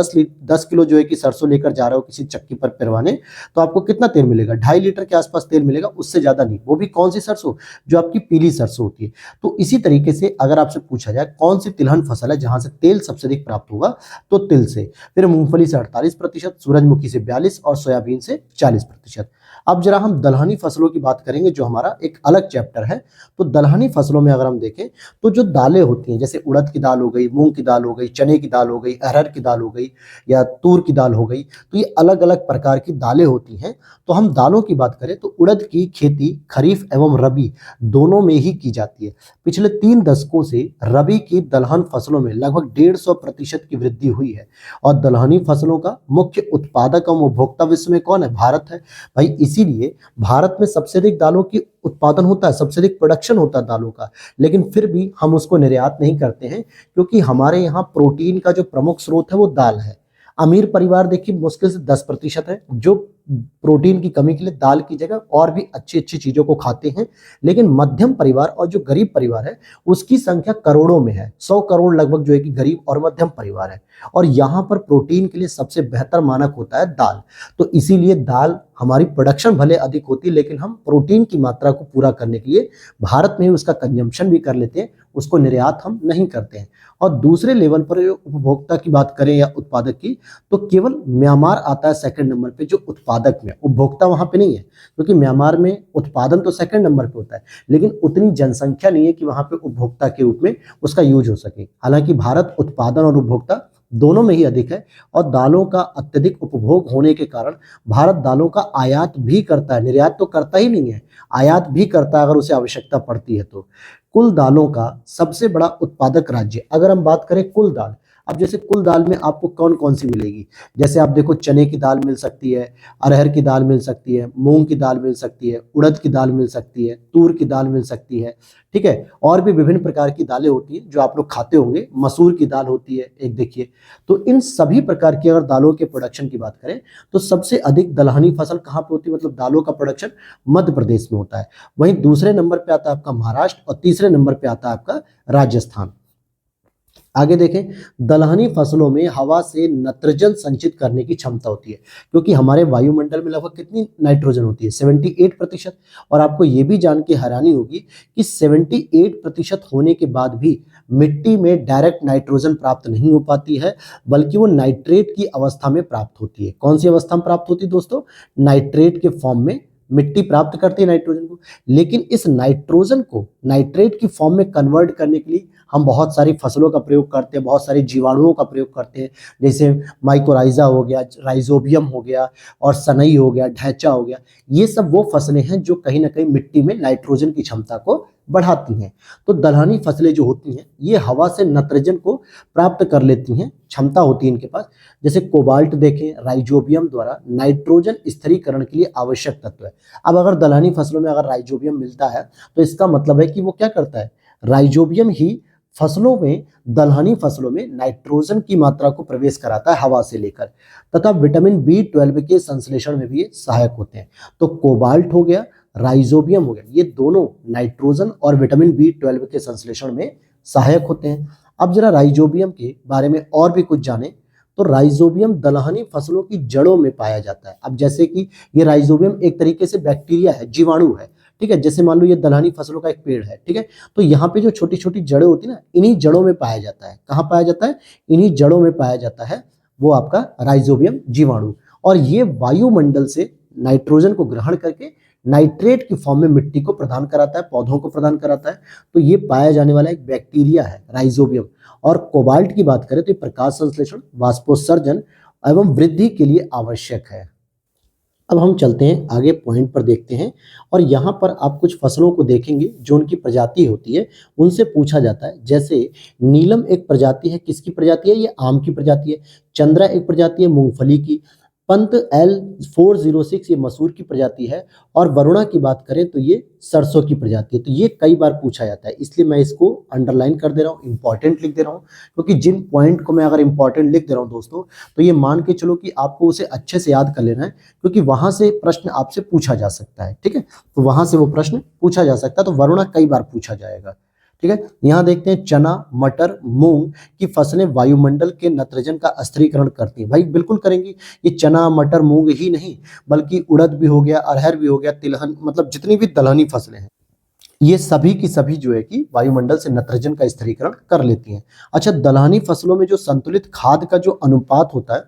10 किलो जो है कि सरसों लेकर जा रहे हो किसी चक्की पर पेरवाने, तो आपको कितना तेल मिलेगा? 2.5 लीटर के आसपास तेल मिलेगा, उससे ज्यादा नहीं। वो भी कौन सी सरसों? जो आपकी पीली सरसों होती है। तो इसी तरीके से अगर आपसे पूछा जाए कौन सी तिलहन फसल है जहां से तेल सबसे अधिक प्राप्त होगा, तो तिल से। फिर मूंगफली से 48%, सूरजमुखी से 42 और सोयाबीन से 40%। अब जरा हम दलहनी फसलों की बात करेंगे जो हमारा एक अलग चैप्टर है। तो दलहनी फसलों में अगर हम देखें तो जो दालें होती हैं, जैसे उड़द की दाल हो गई, मूंग की दाल हो गई, चने की दाल हो गई, अरहर की दाल हो गई, या तूर की दाल हो गई, तो ये अलग अलग प्रकार की दालें होती हैं। तो हम दालों की बात करें तो उड़द की खेती खरीफ एवं रबी दोनों में ही की जाती है। पिछले 3 दशकों से रबी की दलहन फसलों में लगभग 150% की वृद्धि हुई है। और दलहनी फसलों का मुख्य उत्पादक एवं उपभोक्ता विश्व में कौन है? भारत है भाई। इसीलिए भारत में सबसे अधिक दालों की उत्पादन होता है, सबसे अधिक प्रोडक्शन होता है दालों का। लेकिन फिर भी हम उसको निर्यात नहीं करते हैं, क्योंकि हमारे यहाँ प्रोटीन का जो प्रमुख स्रोत है वो दाल है। अमीर परिवार देखिए मुश्किल से 10% है जो प्रोटीन की कमी के लिए दाल की जगह और भी अच्छी अच्छी चीजों को खाते हैं। लेकिन मध्यम परिवार और जो गरीब परिवार है उसकी संख्या करोड़ों में है। 100 करोड़ लगभग जो है कि गरीब और मध्यम परिवार है। और यहाँ पर प्रोटीन के लिए सबसे बेहतर मानक होता है दाल। तो इसीलिए दाल हमारी प्रोडक्शन भले अधिक होती है, लेकिन हम प्रोटीन की मात्रा को पूरा करने के लिए भारत में ही उसका कंजम्पशन भी कर लेते हैं, उसको निर्यात हम नहीं करते हैं। और दूसरे लेवल पर जो उपभोक्ता की बात करें या उत्पादक की, तो केवल म्यांमार आता है सेकंड नंबर पे जो उत्पादक में। उपभोक्ता वहां पे नहीं है, क्योंकि म्यांमार में उत्पादन तो सेकंड नंबर पे होता है, लेकिन उतनी जनसंख्या नहीं है कि वहां पे उपभोक्ता के रूप में उसका यूज हो सके। हालांकि भारत उत्पादन और उपभोक्ता दोनों में ही अधिक है। और दालों का अत्यधिक उपभोग होने के कारण भारत दालों का आयात भी करता है, निर्यात तो करता ही नहीं है, आयात भी करता है अगर उसे आवश्यकता पड़ती है तो। कुल दालों का सबसे बड़ा उत्पादक राज्य, अगर हम बात करें कुल दाल, अब जैसे कुल दाल में आपको कौन कौन सी मिलेगी? जैसे आप देखो चने की दाल मिल सकती है, अरहर की दाल मिल सकती है, मूंग की दाल मिल सकती है, उड़द की दाल मिल सकती है, तूर की दाल मिल सकती है, ठीक है। और भी विभिन्न प्रकार की दालें होती हैं जो आप लोग खाते होंगे, मसूर की दाल होती है एक, देखिए। तो इन सभी प्रकार की अगर दालों के प्रोडक्शन की बात करें तो सबसे अधिक दलहनी फसल कहाँ पे होती है, मतलब दालों का प्रोडक्शन मध्य प्रदेश में होता है। वहीं दूसरे नंबर पे आता है आपका महाराष्ट्र और तीसरे नंबर पे आता है आपका राजस्थान। आगे देखें, दलहनी फसलों में हवा से नाइट्रोजन संचित करने की क्षमता होती है, क्योंकि हमारे वायुमंडल में लगभग कितनी नाइट्रोजन होती है? 78%। और आपको ये भी जान के हैरानी होगी कि 78% होने के बाद भी मिट्टी में डायरेक्ट नाइट्रोजन प्राप्त नहीं हो पाती है, बल्कि वो नाइट्रेट की अवस्था में प्राप्त होती है। कौन सी अवस्था में प्राप्त होती है दोस्तों? नाइट्रेट के फॉर्म में मिट्टी प्राप्त करती है नाइट्रोजन को। लेकिन इस नाइट्रोजन को नाइट्रेट की फॉर्म में कन्वर्ट करने के लिए हम बहुत सारी फसलों का प्रयोग करते हैं, बहुत सारी जीवाणुओं का प्रयोग करते हैं, जैसे माइकोराइजा हो गया, राइजोबियम हो गया, और सनई हो गया, ढैंचा हो गया। ये सब वो फसलें हैं जो कहीं ना कहीं मिट्टी में नाइट्रोजन की क्षमता को बढ़ाती हैं। तो दलहनी फसलें जो होती हैं ये हवा से नाइट्रोजन को प्राप्त कर लेती हैं, क्षमता होती है इनके पास। जैसे कोबाल्ट देखें, राइजोबियम द्वारा नाइट्रोजन स्थिरीकरण के लिए आवश्यक तत्व है। अब अगर दलहनी फसलों में अगर राइजोबियम मिलता है तो इसका मतलब है कि वो क्या करता है? राइजोबियम ही फसलों में, दलहनी फसलों में नाइट्रोजन की मात्रा को प्रवेश कराता है हवा से लेकर, तथा विटामिन B12 के संश्लेषण में भी ये सहायक होते हैं। तो कोबाल्ट हो गया, राइजोबियम हो गया, ये दोनों नाइट्रोजन और विटामिन B12 के संश्लेषण में सहायक होते हैं। अब जरा राइजोबियम के बारे में और भी कुछ जाने, तो राइजोबियम दलहनी फसलों की जड़ों में पाया जाता है। अब जैसे कि ये राइजोबियम एक तरीके से बैक्टीरिया है, जीवाणु है, ठीक है। जैसे मान लो ये दलहनी फसलों का एक पेड़ है, ठीक है। तो यहाँ पे जो छोटी छोटी जड़ें होती है ना, इन्हीं जड़ों में पाया जाता है। कहाँ पाया जाता है? इन्हीं जड़ों में पाया जाता है वो आपका राइजोबियम जीवाणु। और ये वायुमंडल से नाइट्रोजन को ग्रहण करके नाइट्रेट की फॉर्म में मिट्टी को प्रदान कराता है, पौधों को प्रदान कराता है। तो ये पाया जाने वाला एक बैक्टीरिया है राइजोबियम। और कोबाल्ट की बात करें तो ये प्रकाश संश्लेषण, वाष्पोत्सर्जन एवं वृद्धि के लिए आवश्यक है। अब हम चलते हैं आगे पॉइंट पर देखते हैं, और यहाँ पर आप कुछ फसलों को देखेंगे जो उनकी प्रजाति होती है, उनसे पूछा जाता है। जैसे नीलम एक प्रजाति है, किसकी प्रजाति है? ये आम की प्रजाति है। चंद्रा एक प्रजाति है मूंगफली की। पंत L406 ये मसूर की प्रजाति है। और वरुणा की बात करें तो ये सरसों की प्रजाति है। तो ये कई बार पूछा जाता है, इसलिए मैं इसको अंडरलाइन कर दे रहा हूँ, इंपॉर्टेंट लिख दे रहा हूँ, क्योंकि जिन पॉइंट को मैं अगर इंपॉर्टेंट लिख दे रहा हूँ दोस्तों, तो ये मान के चलो कि आपको उसे अच्छे से याद कर लेना है, क्योंकि वहां से प्रश्न आपसे पूछा जा सकता है। ठीक है, तो वहां से वो प्रश्न पूछा जा सकता है। तो वरुणा कई बार पूछा जाएगा। ठीक है, यहाँ देखते हैं चना, मटर, मूंग की फसलें वायुमंडल के नाइट्रोजन का स्थिरीकरण करती हैं। भाई बिल्कुल करेंगी। ये चना, मटर, मूंग ही नहीं, बल्कि उड़द भी हो गया, अरहर भी हो गया, तिलहन, मतलब जितनी भी दलहनी फसलें हैं, ये सभी की सभी जो है कि वायुमंडल से नाइट्रोजन का स्थिरीकरण कर लेती हैं। अच्छा, दलहनी फसलों में जो संतुलित खाद का जो अनुपात होता है,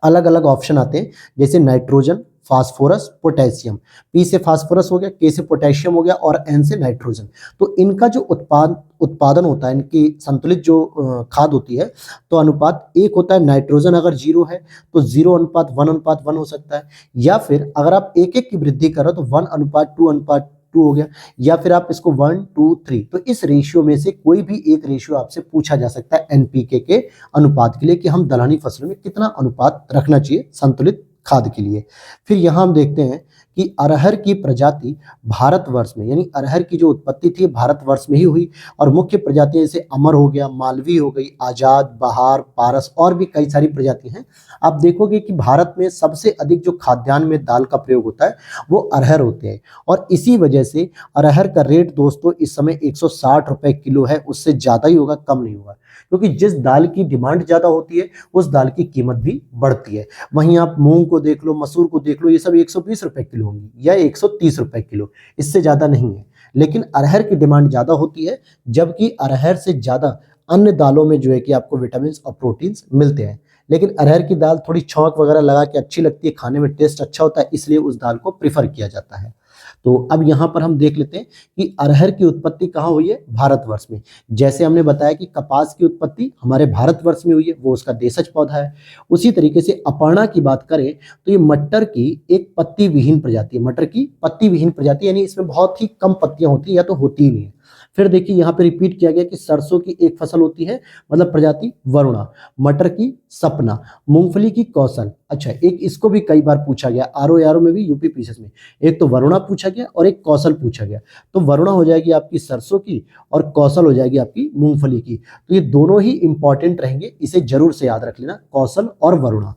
अलग अलग ऑप्शन आते हैं, जैसे नाइट्रोजन, फास्फोरस, पोटेशियम। पी से फास्फोरस हो गया, के से पोटेशियम हो गया, और एन से नाइट्रोजन। तो इनका जो उत्पादन होता है, इनकी संतुलित जो खाद होती है, तो अनुपात एक होता है। नाइट्रोजन अगर 0 है तो 0:1:1 हो सकता है, या फिर अगर आप एक एक की वृद्धि करो तो 1:2:2 हो गया, या फिर आप इसको 1:2:3। तो इस रेशियो में से कोई भी एक रेशियो आपसे पूछा जा सकता है एनपीके के अनुपात के लिए, कि हम दलहनी फसलों में कितना अनुपात रखना चाहिए संतुलित खाद के लिए। फिर यहाँ हम देखते हैं कि अरहर की प्रजाति भारतवर्ष में, यानी अरहर की जो उत्पत्ति थी भारतवर्ष में ही हुई, और मुख्य प्रजातियां जैसे अमर हो गया, मालवी हो गई, आजाद, बहार, पारस, और भी कई सारी प्रजाति हैं। आप देखोगे कि भारत में सबसे अधिक जो खाद्यान्न में दाल का प्रयोग होता है वो अरहर होते हैं, और इसी वजह से अरहर का रेट दोस्तों इस समय 160 रुपए किलो है। उससे ज्यादा ही होगा, कम नहीं होगा, क्योंकि जिस दाल की डिमांड ज्यादा होती है उस दाल की कीमत भी बढ़ती है। वहीं आप मूंग को देख लो, मसूर को देख लो, ये सब 120 रुपए किलो होंगी या 130 रुपए किलो, इससे ज्यादा नहीं है। लेकिन अरहर की डिमांड ज्यादा होती है, जबकि अरहर से ज्यादा अन्य दालों में जो है कि आपको विटामिन और प्रोटीन्स मिलते हैं। लेकिन अरहर की दाल थोड़ी छौंक वगैरह लगा के अच्छी लगती है, खाने में टेस्ट अच्छा होता है, इसलिए उस दाल को प्रिफर किया जाता है। तो अब यहाँ पर हम देख लेते हैं कि अरहर की उत्पत्ति कहाँ हुई है? भारतवर्ष में। जैसे हमने बताया कि कपास की उत्पत्ति हमारे भारतवर्ष में हुई है, वो उसका देशज पौधा है। उसी तरीके से अपर्णा की बात करें तो ये मटर की एक पत्ती विहीन प्रजाति है। मटर की पत्ती विहीन प्रजाति, यानी इसमें बहुत ही कम पत्तियां होती है या तो होती ही नहीं है। फिर देखिए यहाँ पे रिपीट किया गया कि सरसों की एक फसल होती है, मतलब प्रजाति वरुणा, मटर की सपना, मूंगफली की कौशल। अच्छा, एक इसको भी कई बार पूछा गया आरओ यारो में भी, यूपी पीसीएस में। एक तो वरुणा पूछा गया और एक कौशल पूछा गया। तो वरुणा हो जाएगी आपकी सरसों की और कौशल हो जाएगी आपकी मूंगफली की। तो ये दोनों ही इंपॉर्टेंट रहेंगे, इसे जरूर से याद रख लेना, कौशल और वरुणा।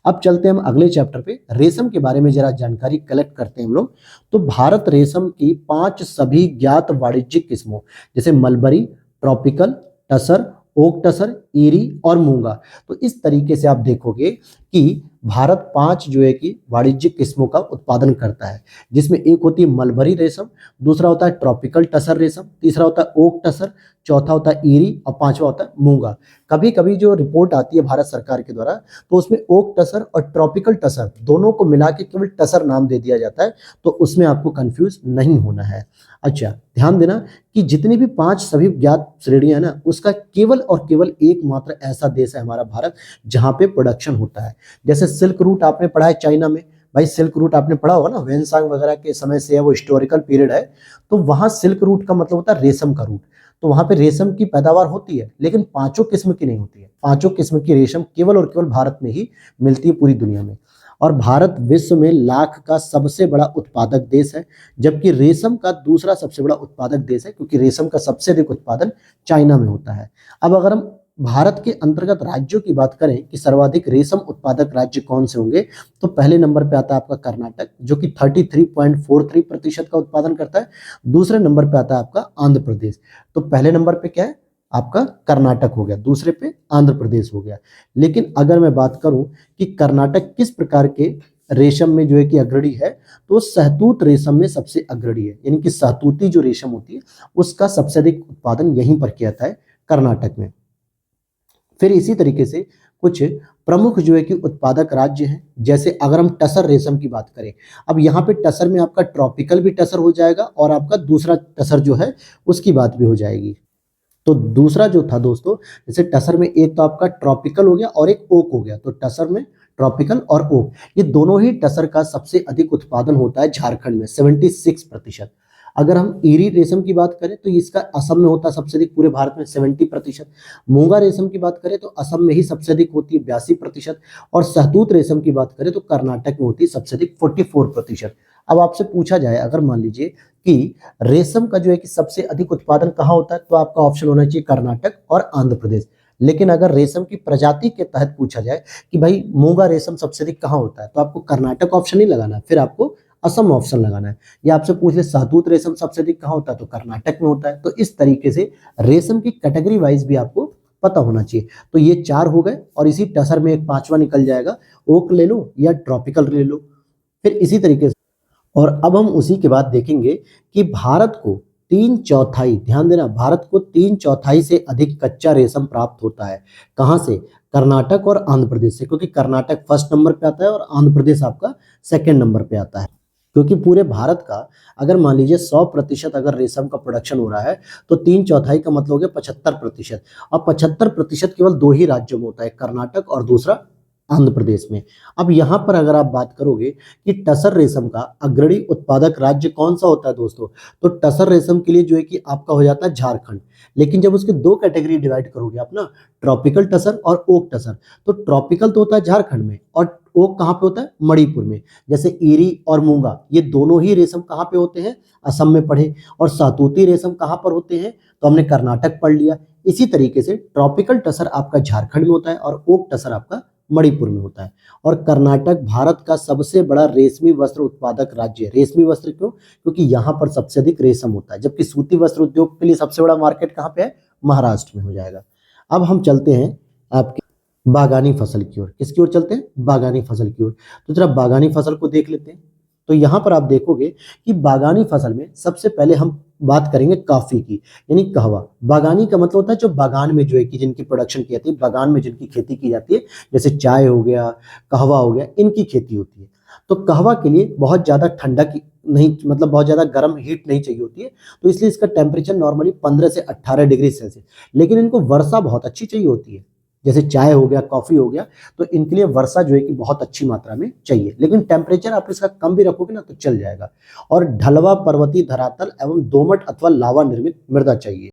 अब चलते हैं हम अगले चैप्टर पे, रेशम के बारे में जरा जानकारी कलेक्ट करते हैं हम लोग। तो भारत रेशम की 5 सभी ज्ञात वाणिज्यिक किस्मों, जैसे mulberry, tropical, tussar, oak tussar, eri और मूंगा। तो इस तरीके से आप देखोगे कि भारत 5 जो है कि वाणिज्यिक किस्मों का उत्पादन करता है, जिसमें एक होती है मलबरी रेशम, दूसरा होता है ट्रॉपिकल टसर रेशम, तीसरा होता है ओक टसर, चौथा होता है ईरी और पांचवा होता है मूंगा। कभी कभी जो रिपोर्ट आती है भारत सरकार के द्वारा, तो उसमें ओक टसर और ट्रॉपिकल टसर दोनों को मिला के केवल टसर नाम दे दिया जाता है, तो उसमें आपको कंफ्यूज नहीं होना है। अच्छा, ध्यान देना कि जितनी भी 5 सभी ज्ञात श्रेणियां है ना, उसका केवल और केवल एकमात्र ऐसा देश है हमारा भारत जहां पे प्रोडक्शन होता है। जैसे सिल्क रूट आपने पढ़ा है चाइना में, भाई सिल्क रूट आपने पढ़ा होगा ना, वेनसांग वगैरह के समय से है, वो हिस्टोरिकल पीरियड है। तो वहां सिल्क रूट का मतलब होता है रेशम का रूट। तो वहां पे रेशम की पैदावार होती है, लेकिन 5 किस्म की नहीं होती है। 5 किस्म की रेशम केवल और केवल भारत में ही मिलती है पूरी दुनिया में। और भारत विश्व में लाख का सबसे बड़ा उत्पादक देश है, जबकि रेशम का दूसरा सबसे बड़ा उत्पादक देश है, क्योंकि रेशम का सबसे अधिक उत्पादन चाइना में होता है। अब अगर हम भारत के अंतर्गत राज्यों की बात करें कि सर्वाधिक रेशम उत्पादक राज्य कौन से होंगे, तो पहले नंबर पे आता है आपका कर्नाटक, जो कि 33.43% का उत्पादन करता है। दूसरे नंबर पे आता है आपका आंध्र प्रदेश। तो पहले नंबर पे क्या है आपका? कर्नाटक हो गया, दूसरे पे आंध्र प्रदेश हो गया। लेकिन अगर मैं बात करूं कि कर्नाटक किस प्रकार के रेशम में जो है कि अग्रणी है, तो सहतूत रेशम में सबसे अग्रणी है, यानी कि सहतूती जो रेशम होती है उसका सबसे अधिक उत्पादन यहीं पर किया जाता है, कर्नाटक में। फिर इसी तरीके से कुछ प्रमुख जो है कि उत्पादक राज्य हैं। जैसे अगर हम टसर रेशम की बात करें, अब यहाँ पे टसर में आपका ट्रॉपिकल भी टसर हो जाएगा और आपका दूसरा टसर जो है उसकी बात भी हो जाएगी। तो दूसरा जो था दोस्तों, जैसे टसर में एक तो आपका ट्रॉपिकल हो गया और एक ओक हो गया। तो टसर में ट्रॉपिकल और ओक, ये दोनों ही टसर का सबसे अधिक उत्पादन होता है झारखंड में 76%। अगर हम ईरी रेशम की बात करें तो इसका असम में होता है सबसे अधिक पूरे भारत में 70%। मूंगा रेशम की बात करें तो असम में ही सबसे अधिक होती है 82%। और शहतूत रेशम की बात करें तो कर्नाटक में होती है सबसे अधिक 44%। अब आपसे पूछा जाए, अगर मान लीजिए कि रेशम का जो है कि सबसे अधिक उत्पादन कहाँ होता है, तो आपका ऑप्शन होना चाहिए कर्नाटक और आंध्र प्रदेश। लेकिन अगर रेशम की प्रजाति के तहत पूछा जाए कि भाई मूंगा रेशम सबसे अधिक कहाँ होता है, तो आपको कर्नाटक ऑप्शन नहीं लगाना, फिर आपको असम ऑप्शन लगाना है। या आपसे पूछ ले शहतूत रेशम सबसे अधिक कहाँ होता है, तो कर्नाटक में होता है। तो इस तरीके से रेशम की कैटेगरी वाइज भी आपको पता होना चाहिए। तो ये 4 हो गए और इसी टसर में एक 5वां निकल जाएगा, ओक ले लो या ट्रॉपिकल ले लो। फिर इसी तरीके से, और अब हम उसी के बाद देखेंगे कि भारत को 3/4, ध्यान देना, भारत को 3/4 से अधिक कच्चा रेशम प्राप्त होता है। कहाँ से? कर्नाटक और आंध्र प्रदेश से, क्योंकि कर्नाटक फर्स्ट नंबर पे आता है और आंध्र प्रदेश आपका सेकंड नंबर पे आता है। क्योंकि पूरे भारत का अगर मान लीजिए 100% अगर रेशम का प्रोडक्शन हो रहा है, तो 3/4 का मतलब हो गया 75%। और 75% केवल 2 ही राज्यों में होता है, कर्नाटक और दूसरा आंध्र प्रदेश में। अब यहाँ पर अगर आप बात करोगे कि टसर रेशम का अग्रणी उत्पादक राज्य कौन सा होता है दोस्तों, तो टसर रेशम के लिए जो है कि आपका हो जाता है झारखंड। लेकिन जब उसके 2 कैटेगरी डिवाइड करोगे आप ना, ट्रॉपिकल टसर और ओक टसर, तो ट्रॉपिकल तो होता है झारखंड में और ओक कहाँ पे होता है? मणिपुर में। जैसे ईरी और मूंगा, ये दोनों ही रेशम कहाँ पे होते हैं? असम में पढ़े। और सातूती रेशम कहाँ पर होते हैं? तो हमने कर्नाटक पढ़ लिया। इसी तरीके से ट्रॉपिकल टसर आपका झारखंड में होता है और ओक टसर आपका मणिपुर में होता है। और कर्नाटक भारत का सबसे बड़ा रेशमी वस्त्र उत्पादक राज्य है। रेशमी वस्त्र क्यों? क्योंकि यहाँ पर सबसे अधिक रेशम होता है। जबकि सूती वस्त्र उद्योग के लिए सबसे बड़ा मार्केट कहाँ पे है? महाराष्ट्र में हो जाएगा। अब हम चलते हैं आपके बागानी फसल की ओर। किसकी ओर चलते हैं? बागानी फसल की ओर। तो जरा बागानी फसल को देख लेते हैं। तो यहाँ पर आप देखोगे कि बागानी फसल में सबसे पहले हम बात करेंगे कॉफी की, यानी कहवा। बागानी का मतलब होता है जो बागान में जो है कि जिनकी प्रोडक्शन की जाती है, बागान में जिनकी खेती की जाती है, जैसे चाय हो गया, कहवा हो गया, इनकी खेती होती है। तो कहवा के लिए बहुत ज़्यादा ठंडा की नहीं, मतलब बहुत ज़्यादा गर्म हीट नहीं चाहिए होती है, तो इसलिए इसका टेम्परेचर नॉर्मली 15 से 18 डिग्री सेल्सियस। लेकिन इनको वर्षा बहुत अच्छी चाहिए होती है। जैसे चाय हो गया, कॉफी हो गया, तो इनके लिए वर्षा जो है कि बहुत अच्छी मात्रा में चाहिए। लेकिन टेम्परेचर आप इसका कम भी रखोगे ना तो चल जाएगा। और ढलवा पर्वतीय धरातल एवं दोमट अथवा लावा निर्मित मृदा चाहिए।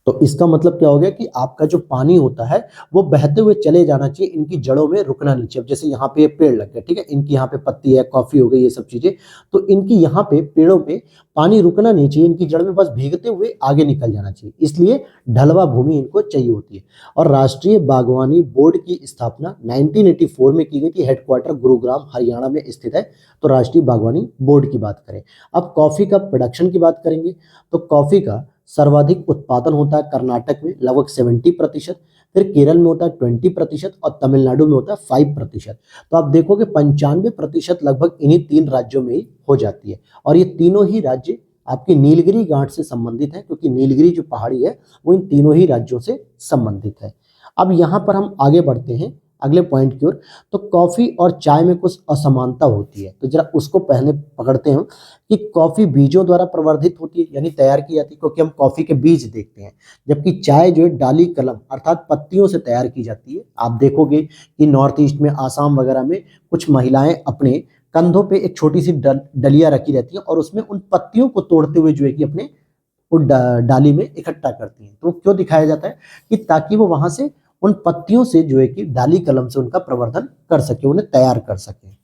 तो इसका मतलब क्या हो गया कि आपका जो पानी होता है वो बहते हुए चले जाना चाहिए, इनकी जड़ों में रुकना नहीं चाहिए। अब जैसे यहाँ पे पेड़ लग गए, ठीक है, इनकी यहाँ पे पत्ती है, कॉफी हो गई, ये सब चीजें, तो इनकी यहाँ पे पेड़ों पे पानी रुकना नहीं चाहिए, इनकी जड़ में बस भीगते हुए आगे निकल जाना चाहिए। इसलिए ढलवा भूमि इनको चाहिए होती है। और राष्ट्रीय बागवानी बोर्ड की स्थापना 1984 में की गई थी। हेडक्वार्टर गुरुग्राम हरियाणा में स्थित है। तो राष्ट्रीय बागवानी बोर्ड की बात करें। अब कॉफी का प्रोडक्शन की बात करेंगे, तो कॉफी का सर्वाधिक उत्पादन होता है कर्नाटक में लगभग 70%, फिर केरल में होता है 20% और तमिलनाडु में होता है 5%। तो आप देखोगे 95% लगभग इन्हीं 3 राज्यों में ही हो जाती है। और ये तीनों ही राज्य आपकी नीलगिरी गांठ से संबंधित है, क्योंकि नीलगिरी जो पहाड़ी है वो इन तीनों ही राज्यों से संबंधित है। अब यहाँ पर हम आगे बढ़ते हैं अगले पॉइंट की ओर। तो कॉफी और चाय में कुछ असमानता होती है, तो जरा उसको पहले पकड़ते हैं कि कॉफी बीजों द्वारा प्रवर्धित होती है, यानी तैयार की जाती है, क्योंकि हम कॉफी के बीज देखते हैं। जबकि चाय जो है डाली कलम अर्थात पत्तियों से तैयार की जाती है। आप देखोगे कि नॉर्थ ईस्ट में, आसाम वगैरह में कुछ महिलाएं अपने कंधों पे एक छोटी सी डलिया रखी रहती है और उसमें उन पत्तियों को तोड़ते हुए जो है कि अपने वो डाली में इकट्ठा करती हैं। तो क्यों दिखाया जाता है? कि ताकि वो वहां से उन पत्तियों से जो है कि डाली कलम से उनका प्रवर्धन कर सके, उन्हें तैयार कर सके।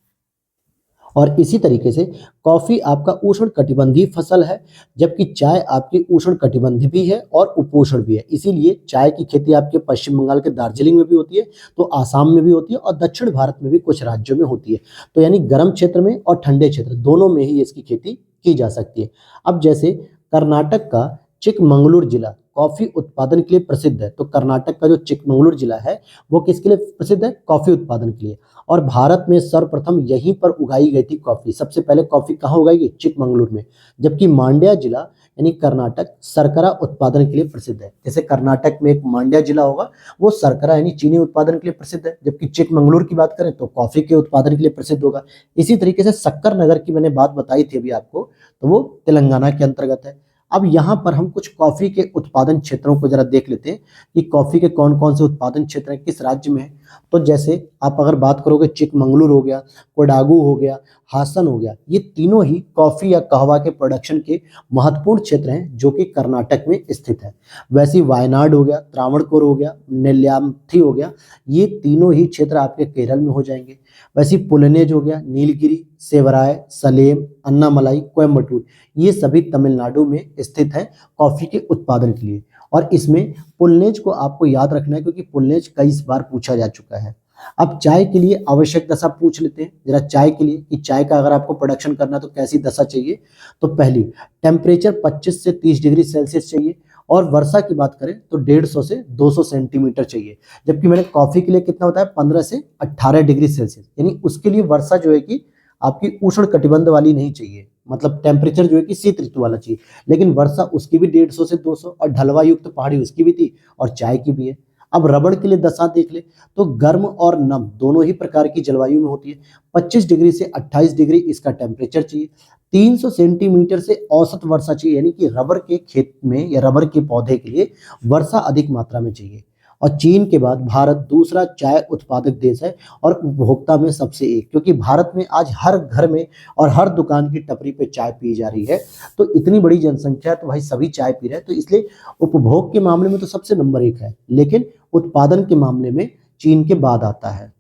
और इसी तरीके से कॉफी आपका उष्ण कटिबंधीय फसल है, जबकि चाय आपकी उष्ण कटिबंधीय भी है और उपोष्ण भी है। इसीलिए चाय की खेती आपके पश्चिम बंगाल के दार्जिलिंग में भी होती है, तो आसाम में भी होती है और दक्षिण भारत में भी कुछ राज्यों में होती है। तो यानी गर्म क्षेत्र में और ठंडे क्षेत्र दोनों में ही इसकी खेती की जा सकती है। अब जैसे कर्नाटक का चिकमंगलुरु जिला कॉफी उत्पादन के लिए प्रसिद्ध है। तो कर्नाटक का जो चिकमंगलुरु जिला है वो किसके लिए प्रसिद्ध है? कॉफी उत्पादन के लिए। और भारत में सर्वप्रथम यहीं पर उगाई गई थी कॉफी। सबसे पहले कॉफी कहाँ उगाई गई? चिकमंगलुरु में। जबकि मांड्या जिला यानी कर्नाटक शर्करा उत्पादन के लिए प्रसिद्ध है। जैसे कर्नाटक में एक मांड्या जिला होगा, वो शर्करा यानी चीनी उत्पादन के लिए प्रसिद्ध है, जबकि चिकमंगलुरु की बात करें तो कॉफी के उत्पादन के लिए प्रसिद्ध होगा। इसी तरीके से शक्कर नगर की मैंने बात बताई थी अभी आपको, तो वो तेलंगाना के अंतर्गत है। अब यहाँ पर हम कुछ कॉफी के उत्पादन क्षेत्रों को जरा देख लेते हैं कि कॉफी के कौन कौन से उत्पादन क्षेत्र हैं, किस राज्य में है। तो जैसे आप अगर बात करोगे, चिकमंगलुरु हो गया, कोडागू हो गया, हासन हो गया, ये तीनों ही कॉफी या कहवा के प्रोडक्शन के महत्वपूर्ण क्षेत्र हैं जो कि कर्नाटक में स्थित है। वैसे ही वायनाड हो गया, त्रावणकोर हो गया, नेल्यामथी हो गया, ये तीनों ही क्षेत्र आपके केरल में हो जाएंगे। वैसे ही पुलनेज हो गया, नीलगिरी, सेवराय, सलेम, अन्नामलाई, कोयम्बटूर, ये सभी तमिलनाडु में स्थित है कॉफी के उत्पादन के लिए। और इसमें पुलनेज को आपको याद रखना है क्योंकि पुलनेज कई बार पूछा जा चुका है। अब चाय के लिए आवश्यक दशा पूछ लेते हैं जरा। चाय के लिए कि चाय का अगर आपको प्रोडक्शन करना है तो कैसी दशा चाहिए, तो पहली टेम्परेचर 25 से 30 डिग्री सेल्सियस चाहिए, और वर्षा की बात करें तो 150 से 200 सेंटीमीटर चाहिए। जबकि मैंने कॉफी के लिए कितना होता है, 15 से 18 डिग्री सेल्सियस, यानी उसके लिए वर्षा जो है कि आपकी उष्ण कटिबंध वाली नहीं चाहिए, मतलब टेम्परेचर जो है कि शीत ऋतु वाला चाहिए। लेकिन वर्षा उसकी भी 150 से 200, और ढलवा युक्त पहाड़ी उसकी भी थी, और चाय की भी है। अब रबड़ के लिए दशा देख ले तो गर्म और नम दोनों ही प्रकार की जलवायु में होती है। 25 डिग्री से 28 डिग्री इसका टेम्परेचर चाहिए। 300 सेंटीमीटर से औसत वर्षा चाहिए, यानी कि रबर के खेत में या रबर के पौधे के लिए वर्षा अधिक मात्रा में चाहिए। और चीन के बाद भारत दूसरा चाय उत्पादक देश है और उपभोक्ता में सबसे एक, क्योंकि भारत में आज हर घर में और हर दुकान की टपरी पे चाय पी जा रही है। तो इतनी बड़ी जनसंख्या है तो भाई सभी चाय पी रहे हैं, तो इसलिए उपभोग के मामले में तो सबसे नंबर 1 है, लेकिन उत्पादन के मामले में चीन के बाद आता है।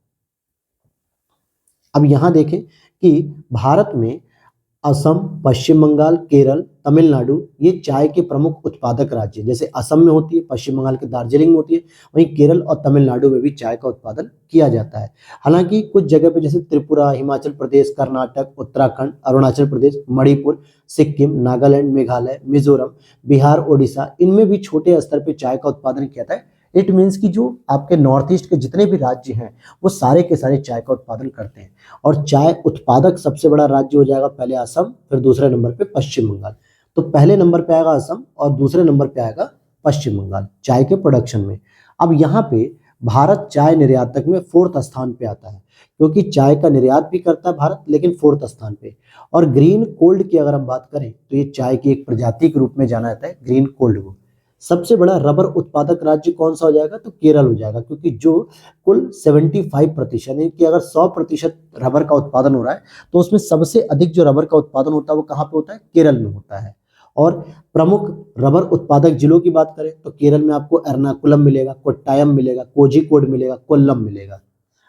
अब यहां देखें कि भारत में असम, पश्चिम बंगाल, केरल, तमिलनाडु ये चाय के प्रमुख उत्पादक राज्य हैं। जैसे असम में होती है, पश्चिम बंगाल के दार्जिलिंग में होती है, वहीं केरल और तमिलनाडु में भी चाय का उत्पादन किया जाता है। हालांकि कुछ जगह पे जैसे त्रिपुरा, हिमाचल प्रदेश, कर्नाटक, उत्तराखंड, अरुणाचल प्रदेश, मणिपुर, सिक्किम, नागालैंड, मेघालय, मिजोरम, बिहार, ओडिशा, इनमें भी छोटे स्तर पर चाय का उत्पादन किया जाता है। इट मीन्स कि जो आपके नॉर्थ ईस्ट के जितने भी राज्य हैं वो सारे के सारे चाय का उत्पादन करते हैं। और चाय उत्पादक सबसे बड़ा राज्य हो जाएगा पहले असम, फिर दूसरे नंबर पे पश्चिम बंगाल। तो पहले नंबर पे आएगा असम और दूसरे नंबर पे आएगा पश्चिम बंगाल चाय के प्रोडक्शन में। अब यहाँ पे भारत चाय निर्यातक में 4th स्थान पे आता है, क्योंकि चाय का निर्यात भी करता है भारत, लेकिन 4th स्थान पे। और ग्रीन कोल्ड की अगर हम बात करें तो ये चाय की एक प्रजाति के रूप में जाना जाता है, ग्रीन कोल्ड को। सबसे बड़ा रबर उत्पादक राज्य कौन सा हो जाएगा, तो केरल हो जाएगा, क्योंकि जो कुल 75% यानी कि अगर 100% रबर का उत्पादन हो रहा है तो उसमें सबसे अधिक जो रबर का उत्पादन होता है वो कहाँ पे होता है, केरल में होता है। और प्रमुख रबर उत्पादक जिलों की बात करें तो केरल में आपको एर्नाकुलम मिलेगा, कोट्टायम मिलेगा, कोझिकोड मिलेगा, कोल्लम मिलेगा।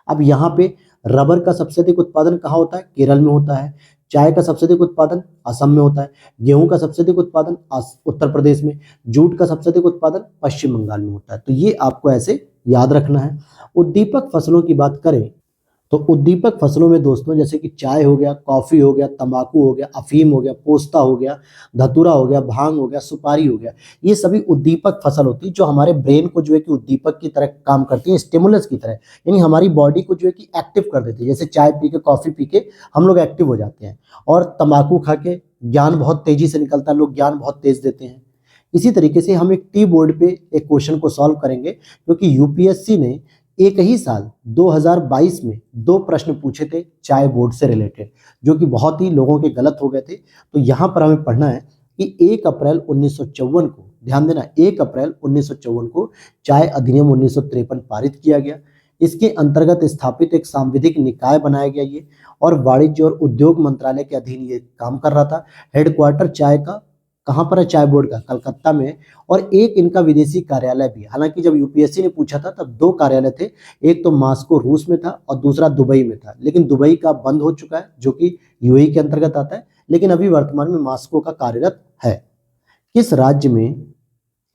अब यहाँ पे रबर का सबसे अधिक उत्पादन कहाँ होता है, केरल में होता है। चाय का सबसे अधिक उत्पादन असम में होता है। गेहूं का सबसे अधिक उत्पादन उत्तर प्रदेश में। जूट का सबसे अधिक उत्पादन पश्चिम बंगाल में होता है। तो ये आपको ऐसे याद रखना है। उद्दीपक फसलों की बात करें तो उद्दीपक फसलों में दोस्तों जैसे कि चाय हो गया, कॉफी हो गया, तंबाकू हो गया, अफीम हो गया, पोस्ता हो गया, धतूरा हो गया, भांग हो गया, सुपारी हो गया, ये सभी उद्दीपक फसल होती है जो हमारे ब्रेन को जो है कि उद्दीपक की तरह काम करती है, स्टिमुलस की तरह, यानी हमारी बॉडी को जो है कि एक्टिव कर देती है। जैसे चाय पी के, कॉफी पी के हम लोग एक्टिव हो जाते हैं, और तंबाकू खा के ज्ञान बहुत तेजी से निकलता है, लोग ज्ञान बहुत तेज देते हैं। इसी तरीके से हम एक टी बोर्ड पे एक क्वेश्चन को सॉल्व करेंगे, क्योंकि यूपीएससी ने एक ही साल 2022 में 2 प्रश्न पूछे थे चाय बोर्ड से रिलेटेड, जो कि बहुत ही लोगों के गलत हो गए थे। तो यहाँ पर हमें पढ़ना है कि 1 अप्रैल 1954 को, ध्यान देना, 1 अप्रैल 1954 को चाय अधिनियम 1953 पारित किया गया। इसके अंतर्गत स्थापित एक सांविधिक निकाय बनाया गया ये, और वाणिज्य और उद्योग मंत्रालय के अधीन ये काम कर रहा था। हेडक्वार्टर चाय का कहाँ पर है, चाय बोर्ड का कलकत्ता में है, और एक इनका विदेशी कार्यालय भी है। हालांकि जब यूपीएससी ने पूछा था तब 2 कार्यालय थे, एक तो मॉस्को रूस में था और दूसरा दुबई में था, लेकिन दुबई का बंद हो चुका है जो कि यूएई के अंतर्गत आता है, लेकिन अभी वर्तमान में मॉस्को का कार्यरत है। किस राज्य में,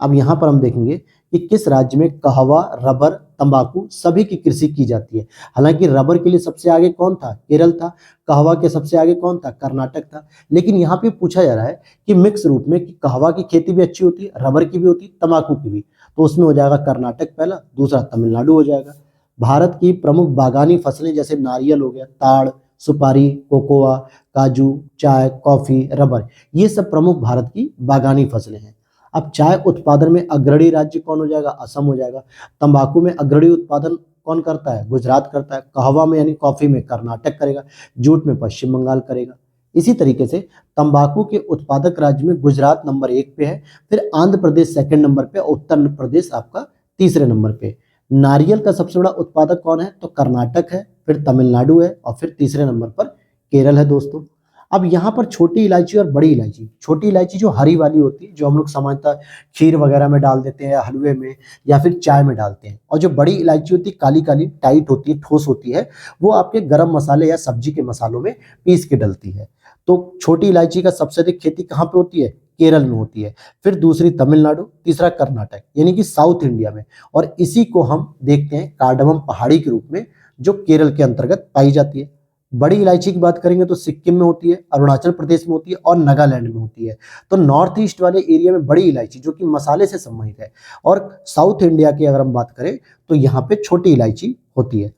अब यहाँ पर हम देखेंगे कि किस राज्य में कहवा, रबर, तंबाकू सभी की कृषि की जाती है। हालांकि रबर के लिए सबसे आगे कौन था, केरल था। कहवा के सबसे आगे कौन था, कर्नाटक था। लेकिन यहाँ पे पूछा जा रहा है कि मिक्स रूप में कि कहवा की खेती भी अच्छी होती है, रबर की भी होती है, तंबाकू की भी, तो उसमें हो जाएगा कर्नाटक पहला, दूसरा तमिलनाडु हो जाएगा। भारत की प्रमुख बागानी फसलें जैसे नारियल हो गया, ताड़, सुपारी, कोकोआ, काजू, चाय, कॉफी, रबर, ये सब प्रमुख भारत की बागानी फसलें हैं। अब चाय उत्पादन में अग्रणी राज्य कौन हो जाएगा? असम हो जाएगा। तंबाकू में अग्रणी उत्पादन कौन करता है? गुजरात करता है। कहवा में यानी कॉफी में कर्नाटक करेगा। जूट में पश्चिम बंगाल करेगा। इसी तरीके से तंबाकू के उत्पादक राज्य में गुजरात नंबर 1 पे है, फिर आंध्र प्रदेश सेकंड नंबर पे, उत्तर प्रदेश आपका तीसरे नंबर पे। नारियल का सबसे बड़ा उत्पादक कौन है? तो कर्नाटक है, फिर तमिलनाडु है और फिर तीसरे नंबर पर केरल है दोस्तों। अब यहाँ पर छोटी इलायची और बड़ी इलायची, छोटी इलायची जो हरी वाली होती है, जो हम लोग सामान्यतः खीर वगैरह में डाल देते हैं या हलवे में या फिर चाय में डालते हैं, और जो बड़ी इलायची होती है काली काली टाइट होती है, ठोस होती है, वो आपके गरम मसाले या सब्जी के मसालों में पीस के डलती है। तो छोटी इलायची का सबसे अधिक खेती कहाँ पे होती है? केरल में होती है, फिर दूसरी तमिलनाडु, तीसरा कर्नाटक, यानी कि साउथ इंडिया में। और इसी को हम देखते हैं कार्डमम पहाड़ी के रूप में, जो केरल के अंतर्गत पाई जाती है। बड़ी इलायची की बात करेंगे तो सिक्किम में होती है, अरुणाचल प्रदेश में होती है और नागालैंड में होती है। तो नॉर्थ ईस्ट वाले एरिया में बड़ी इलायची जो कि मसाले से संबंधित है, और साउथ इंडिया की अगर हम बात करें तो यहाँ पे छोटी इलायची होती है।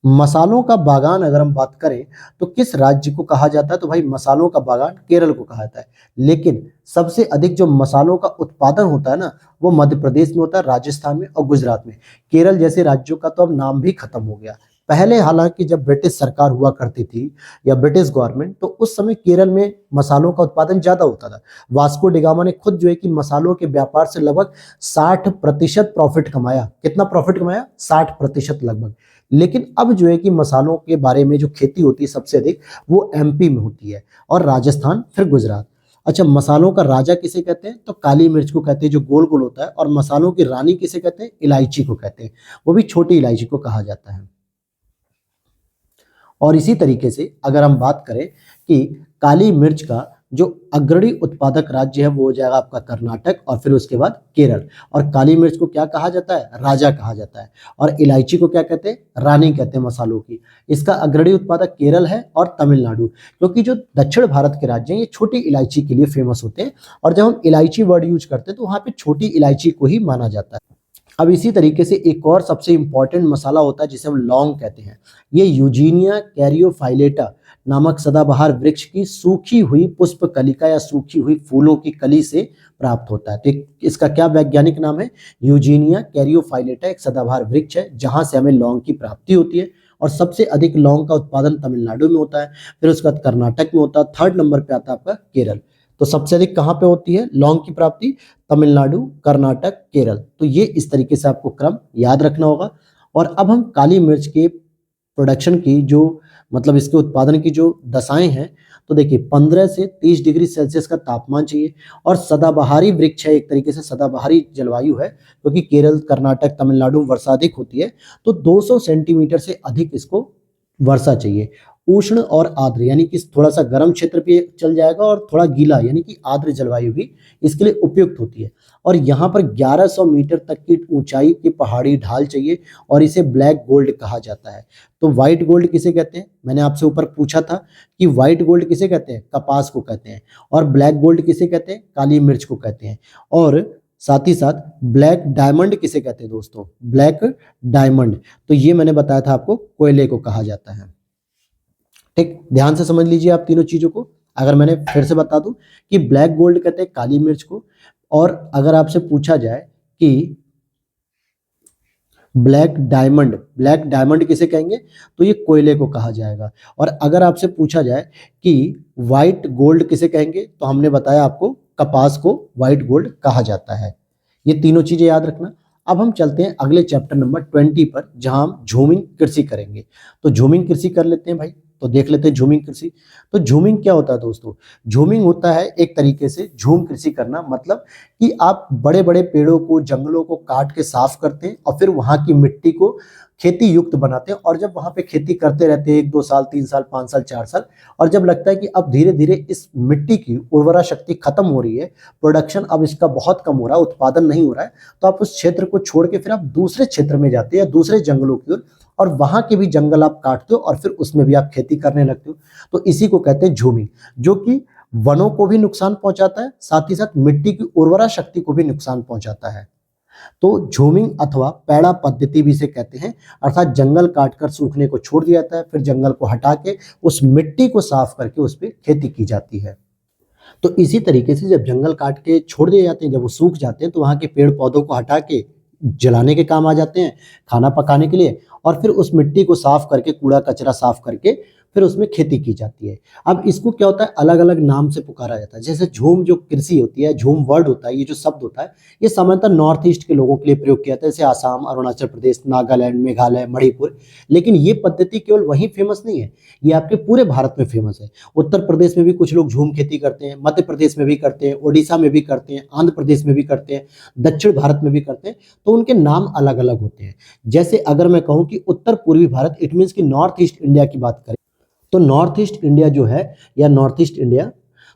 मसालों का बागान अगर हम बात करें तो किस राज्य को कहा जाता है? तो भाई मसालों का बागान केरल को कहा जाता है। लेकिन सबसे अधिक जो मसालों का उत्पादन होता है ना, वो मध्य प्रदेश में होता है, राजस्थान में और गुजरात में। केरल जैसे राज्यों का तो अब नाम भी खत्म हो गया। पहले हालांकि जब ब्रिटिश सरकार हुआ करती थी या ब्रिटिश गवर्नमेंट, तो उस समय केरल में मसालों का उत्पादन ज्यादा होता था। वास्को डिगामा ने खुद जो है कि मसालों के व्यापार से लगभग 60% प्रॉफिट कमाया। कितना प्रॉफिट कमाया? 60% लगभग। लेकिन अब जो है कि मसालों के बारे में जो खेती होती है सबसे अधिक, वो एमपी में होती है और राजस्थान, फिर गुजरात। अच्छा, मसालों का राजा किसे कहते हैं? तो काली मिर्च को कहते हैं, जो गोल गोल होता है। और मसालों की रानी किसे कहते हैं? इलायची को कहते हैं, वो भी छोटी इलायची को कहा जाता है। और इसी तरीके से अगर हम बात करें कि काली मिर्च का जो अग्रणी उत्पादक राज्य है वो हो जाएगा आपका कर्नाटक और फिर उसके बाद केरल। और काली मिर्च को क्या कहा जाता है? राजा कहा जाता है। और इलायची को क्या कहते हैं? रानी कहते हैं मसालों की। इसका अग्रणी उत्पादक केरल है और तमिलनाडु, क्योंकि जो दक्षिण भारत के राज्य हैं ये छोटी इलायची के लिए फेमस होते हैं। और जब हम इलायची वर्ड यूज करते हैं तो वहां पे छोटी इलायची को ही माना जाता है। अब इसी तरीके से एक और सबसे इंपॉर्टेंट मसाला होता है जिसे हम लौंग कहते हैं। ये यूजीनिया कैरियोफाइलेटा नामक सदाबहार वृक्ष की सूखी हुई पुष्प कलिका या सूखी हुई फूलों की कली से प्राप्त होता है। तो इसका क्या वैज्ञानिक नाम है? यूजीनिया कैरियोफाइलेटा एक सदाबहार वृक्ष है जहां से हमें लौंग की प्राप्ति होती है। और सबसे अधिक लौंग का उत्पादन तमिलनाडु में होता है, फिर उसके बाद कर्नाटक में होता है, थर्ड नंबर पे आता है आपका केरल। तो सबसे अधिक कहाँ पे होती है लौंग की प्राप्ति? तमिलनाडु, कर्नाटक, केरल। तो ये इस तरीके से आपको क्रम याद रखना होगा। और अब हम काली मिर्च के प्रोडक्शन की जो मतलब इसके उत्पादन की जो दशाएं हैं, तो देखिए 15 से 30 डिग्री सेल्सियस का तापमान चाहिए। और सदाबहारी वृक्ष है, एक तरीके से सदाबहारी जलवायु है, क्योंकि केरल, कर्नाटक, तमिलनाडु वर्षा अधिक होती है, तो 200 सेंटीमीटर से अधिक इसको वर्षा चाहिए। उष्ण और आर्द्र यानी कि थोड़ा सा गर्म क्षेत्र पे चल जाएगा, और थोड़ा गीला यानी कि आर्द्र जलवायु भी इसके लिए उपयुक्त होती है। और यहाँ पर 1100 मीटर तक की ऊंचाई की पहाड़ी ढाल चाहिए, और इसे ब्लैक गोल्ड कहा जाता है। तो व्हाइट गोल्ड किसे कहते हैं? मैंने आपसे ऊपर पूछा था कि व्हाइट गोल्ड किसे कहते हैं? कपास को कहते हैं। और ब्लैक गोल्ड किसे कहते हैं? काली मिर्च को कहते हैं। और साथ ही साथ ब्लैक डायमंड किसे कहते हैं दोस्तों? ब्लैक डायमंड, तो ये मैंने बताया था आपको, कोयले को कहा जाता है। ठीक, ध्यान से समझ लीजिए आप तीनों चीजों को। अगर मैंने फिर से बता दूं कि ब्लैक गोल्ड कहते हैं काली मिर्च को, और अगर आपसे पूछा जाए कि ब्लैक डायमंड किसे कहेंगे? तो ये कोयले को कहा जाएगा। और अगर आपसे पूछा जाए कि व्हाइट गोल्ड किसे कहेंगे, तो हमने बताया आपको कपास को व्हाइट गोल्ड कहा जाता है। ये तीनों चीजें याद रखना। अब हम चलते हैं अगले चैप्टर नंबर 20 पर, जहां हम झूमिंग कृषि करेंगे। तो झूमिंग कृषि कर लेते हैं भाई, तो देख लेते हैं झूमिंग कृषि। तो झूमिंग क्या होता है दोस्तों? झूमिंग होता है एक तरीके से झूम कृषि करना, मतलब कि आप बड़े बड़े पेड़ों को, जंगलों को काट के साफ करते हैं और फिर वहां की मिट्टी को खेती युक्त बनाते हैं। और जब वहां पे खेती करते रहते हैं 1-2 साल, 3 साल, 5 साल, 4 साल, और जब लगता है कि अब धीरे धीरे इस मिट्टी की उर्वरा शक्ति खत्म हो रही है, प्रोडक्शन अब इसका बहुत कम हो रहा है, उत्पादन नहीं हो रहा है, तो आप उस क्षेत्र को छोड़ के फिर आप दूसरे क्षेत्र में जाते हैं या दूसरे जंगलों की ओर, और वहां के भी जंगल आप काटते हो और फिर उसमें भी आप खेती करने लगते हो। तो इसी को कहते हैं झूमिंग, जो कि वनों को भी नुकसान पहुंचाता है, साथ ही साथ मिट्टी की उर्वरा शक्ति को भी नुकसान पहुंचाता है। तो झूमिंग अथवा पैड़ा पद्धति भी इसे कहते हैं, अर्थात जंगल काटकर सूखने को छोड़ दिया जाता है, फिर जंगल को हटा के उस मिट्टी को साफ करके उस पर खेती की जाती है। तो इसी तरीके से जब जंगल काट के छोड़ दिए जाते हैं, जब वो सूख जाते हैं, तो वहाँ के पेड़ पौधों को हटा के जलाने के काम आ जाते हैं, खाना पकाने के लिए, और फिर उस मिट्टी को साफ करके, कूड़ा कचरा साफ करके फिर उसमें खेती की जाती है। अब इसको क्या होता है, अलग अलग नाम से पुकारा जाता है। जैसे झूम जो कृषि होती है, झूम वर्ड होता है, ये जो शब्द होता है, ये सामान्यतः नॉर्थ ईस्ट के लोगों के लिए प्रयोग किया जाता है, जैसे आसाम, अरुणाचल प्रदेश, नागालैंड, मेघालय, मणिपुर। लेकिन ये पद्धति केवल वहीं फेमस नहीं है, ये आपके पूरे भारत में फेमस है। उत्तर प्रदेश में भी कुछ लोग झूम खेती करते हैं, मध्य प्रदेश में भी करते हैं, ओडिशा में भी करते हैं, आंध्र प्रदेश में भी करते हैं, दक्षिण भारत में भी करते हैं। तो उनके नाम अलग अलग होते हैं। जैसे अगर मैं कहूँ कि उत्तर पूर्वी भारत, इट मीन्स कि नॉर्थ ईस्ट इंडिया की बात करें, तो नॉर्थ ईस्ट इंडिया जो है, या नॉर्थ ईस्ट इंडिया,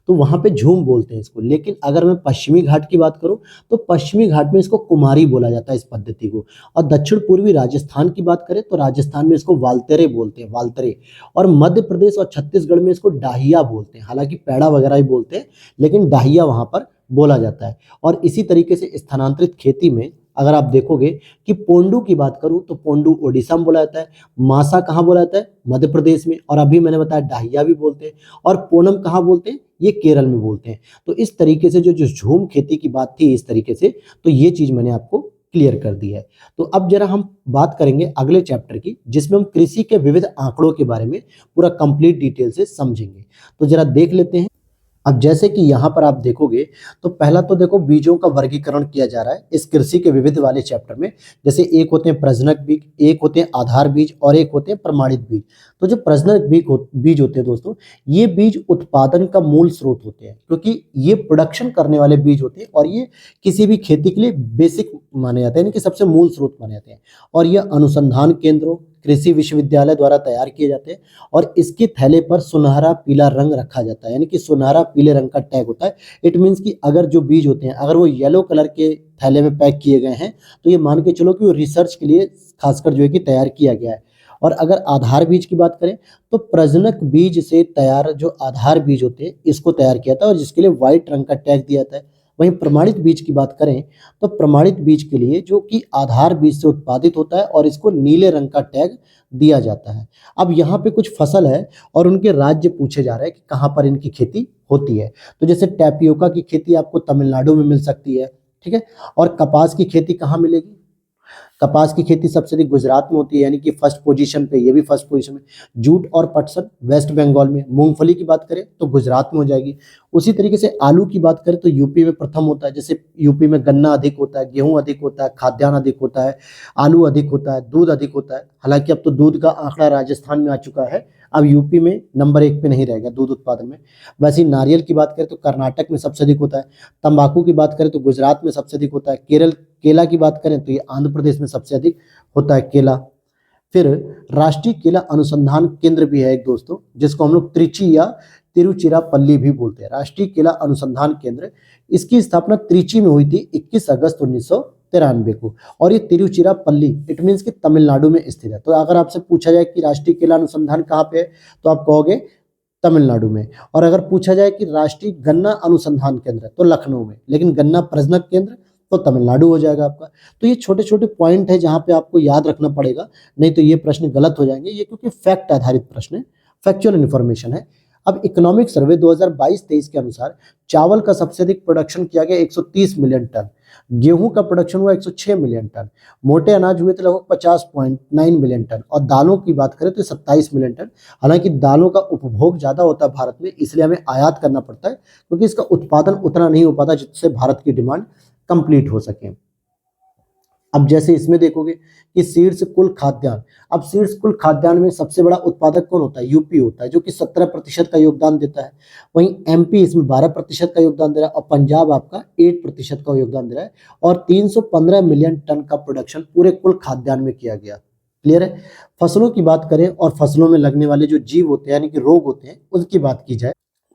तो वहाँ पे झूम बोलते हैं इसको। लेकिन अगर मैं पश्चिमी घाट की बात करूँ, तो पश्चिमी घाट में इसको कुमारी बोला जाता है, इस पद्धति को। और दक्षिण पूर्वी राजस्थान की बात करें, तो राजस्थान में इसको वालतेरे बोलते हैं, वालतरे। और मध्य प्रदेश और छत्तीसगढ़ में इसको डाहिया बोलते हैं, हालांकि पैड़ा वगैरह ही बोलते हैं, लेकिन डाहिया वहाँ पर बोला जाता है। और इसी तरीके से स्थानांतरित खेती में अगर आप देखोगे कि पोंडू की बात करूं, तो पोंडू ओडिशा में बोला जाता है, मासा कहाँ बोला जाता है, मध्य प्रदेश में, और अभी मैंने बताया डाहिया भी बोलते हैं। और पोनम कहाँ बोलते हैं, ये केरल में बोलते हैं। तो इस तरीके से जो जो झूम खेती की बात थी, इस तरीके से, तो ये चीज मैंने आपको क्लियर कर दी है। तो अब जरा हम बात करेंगे अगले चैप्टर की, जिसमें हम कृषि के विविध आंकड़ों के बारे में पूरा कंप्लीट डिटेल से समझेंगे। तो जरा देख लेते हैं। अब जैसे कि यहाँ पर आप देखोगे, तो पहला तो देखो बीजों का वर्गीकरण किया जा रहा है इस कृषि के विविध वाले चैप्टर में। जैसे एक होते हैं प्रजनक बीज, एक होते हैं आधार बीज, और एक होते हैं प्रमाणित बीज। तो जो प्रजनक बीज होते हैं दोस्तों, ये बीज उत्पादन का मूल स्रोत होते हैं, क्योंकि ये प्रोडक्शन करने वाले बीज होते हैं, और ये किसी भी खेती के लिए बेसिक माने जाते हैं, यानी कि सबसे मूल स्रोत माने जाते हैं। और ये अनुसंधान केंद्रों, कृषि विश्वविद्यालय द्वारा तैयार किए जाते हैं। और इसके थैले पर सुनहरा पीला रंग रखा जाता है, यानी कि सुनहरा पीले रंग का टैग होता है। इट मीन्स कि अगर जो बीज होते हैं, अगर वो येलो कलर के थैले में पैक किए गए हैं, तो ये मान के चलो कि वो रिसर्च के लिए खासकर जो है कि तैयार किया गया है। और अगर आधार बीज की बात करें, तो प्रजनक बीज से तैयार जो आधार बीज होते हैं, इसको तैयार किया था, और जिसके लिए व्हाइट रंग का टैग दिया जाता है। वहीं प्रमाणित बीज की बात करें, तो प्रमाणित बीज के लिए जो कि आधार बीज से उत्पादित होता है, और इसको नीले रंग का टैग दिया जाता है। अब यहाँ पे कुछ फसल है और उनके राज्य पूछे जा रहे हैं कि कहाँ पर इनकी खेती होती है। तो जैसे टैपियोका की खेती आपको तमिलनाडु में मिल सकती है, ठीक है। और कपास की खेती कहाँ मिलेगी, कपास की खेती सबसे अधिक गुजरात में होती है, यानी कि फर्स्ट पोजीशन पे, ये भी फर्स्ट पोजीशन में। जूट और पटसन वेस्ट बंगाल में। मूंगफली की बात करें तो गुजरात में हो जाएगी। उसी तरीके से आलू की बात करें तो यूपी में प्रथम होता है। जैसे यूपी में गन्ना अधिक होता है, गेहूं अधिक होता है, खाद्यान्न अधिक होता है, आलू अधिक होता है, दूध अधिक होता है। हालांकि अब तो दूध का आंकड़ा राजस्थान में आ चुका है, अब यूपी में नंबर 1 पे नहीं रहेगा दूध उत्पादन में। वैसे ही नारियल की बात करें तो कर्नाटक में सबसे अधिक होता है। तंबाकू की बात करें तो गुजरात में सबसे अधिक होता है। केला की बात करें तो ये आंध्र प्रदेश में सबसे अधिक होता है केला। फिर राष्ट्रीय केला अनुसंधान केंद्र भी है एक दोस्तों, जिसको हम लोग त्रिची या तिरुचिरापल्ली भी बोलते हैं। राष्ट्रीय केला अनुसंधान केंद्र, इसकी स्थापना त्रिची में हुई थी 21 अगस्त 1993 को, और ये तिरुचिरापल्ली इट मीन्स कि तमिलनाडु में स्थित है। तो अगर आपसे पूछा जाए कि राष्ट्रीय केला अनुसंधान कहाँ पे है, तो आप कहोगे तमिलनाडु में। और अगर पूछा जाए कि राष्ट्रीय गन्ना अनुसंधान केंद्र, तो लखनऊ में। लेकिन गन्ना प्रजनक केंद्र तो तमिलनाडु हो जाएगा आपका। तो ये छोटे छोटे पॉइंट है जहां पे आपको याद रखना पड़ेगा, नहीं तो ये प्रश्न गलत हो जाएंगे। ये क्योंकि फैक्ट आधारित प्रश्न है, फैक्चुअल इन्फॉर्मेशन है। अब इकोनॉमिक सर्वे 2022-23 के अनुसार चावल का सबसे अधिक प्रोडक्शन किया गया 130 मिलियन टन, गेहूं का प्रोडक्शन हुआ 106 मिलियन टन, मोटे अनाज हुए थे लगभग 50.9 मिलियन टन, और दालों की बात करें तो 27 मिलियन टन। हालांकि दालों का उपभोग ज्यादा होता है भारत में, इसलिए हमें आयात करना पड़ता है, क्योंकि इसका उत्पादन उतना नहीं हो पाता जिससे भारत की डिमांड कंप्लीट हो सके। अब जैसे इसमें देखोगे कि सीड्स कुल खाद्यान्न, अब सीड्स कुल खाद्यान्न में सबसे बड़ा उत्पादक कौन होता है, यूपी होता है, जो कि 17% का योगदान देता है। वहीं एमपी इसमें 12% का योगदान दे रहा है, और पंजाब आपका 8% का योगदान दे रहा है। और 315 मिलियन टन का प्रोडक्शन पूरे कुल खाद्यान्न में किया गया। क्लियर है। फसलों की बात करें और फसलों में लगने वाले जो जीव होते हैं, यानी कि रोग होते हैं, उनकी बात की जाए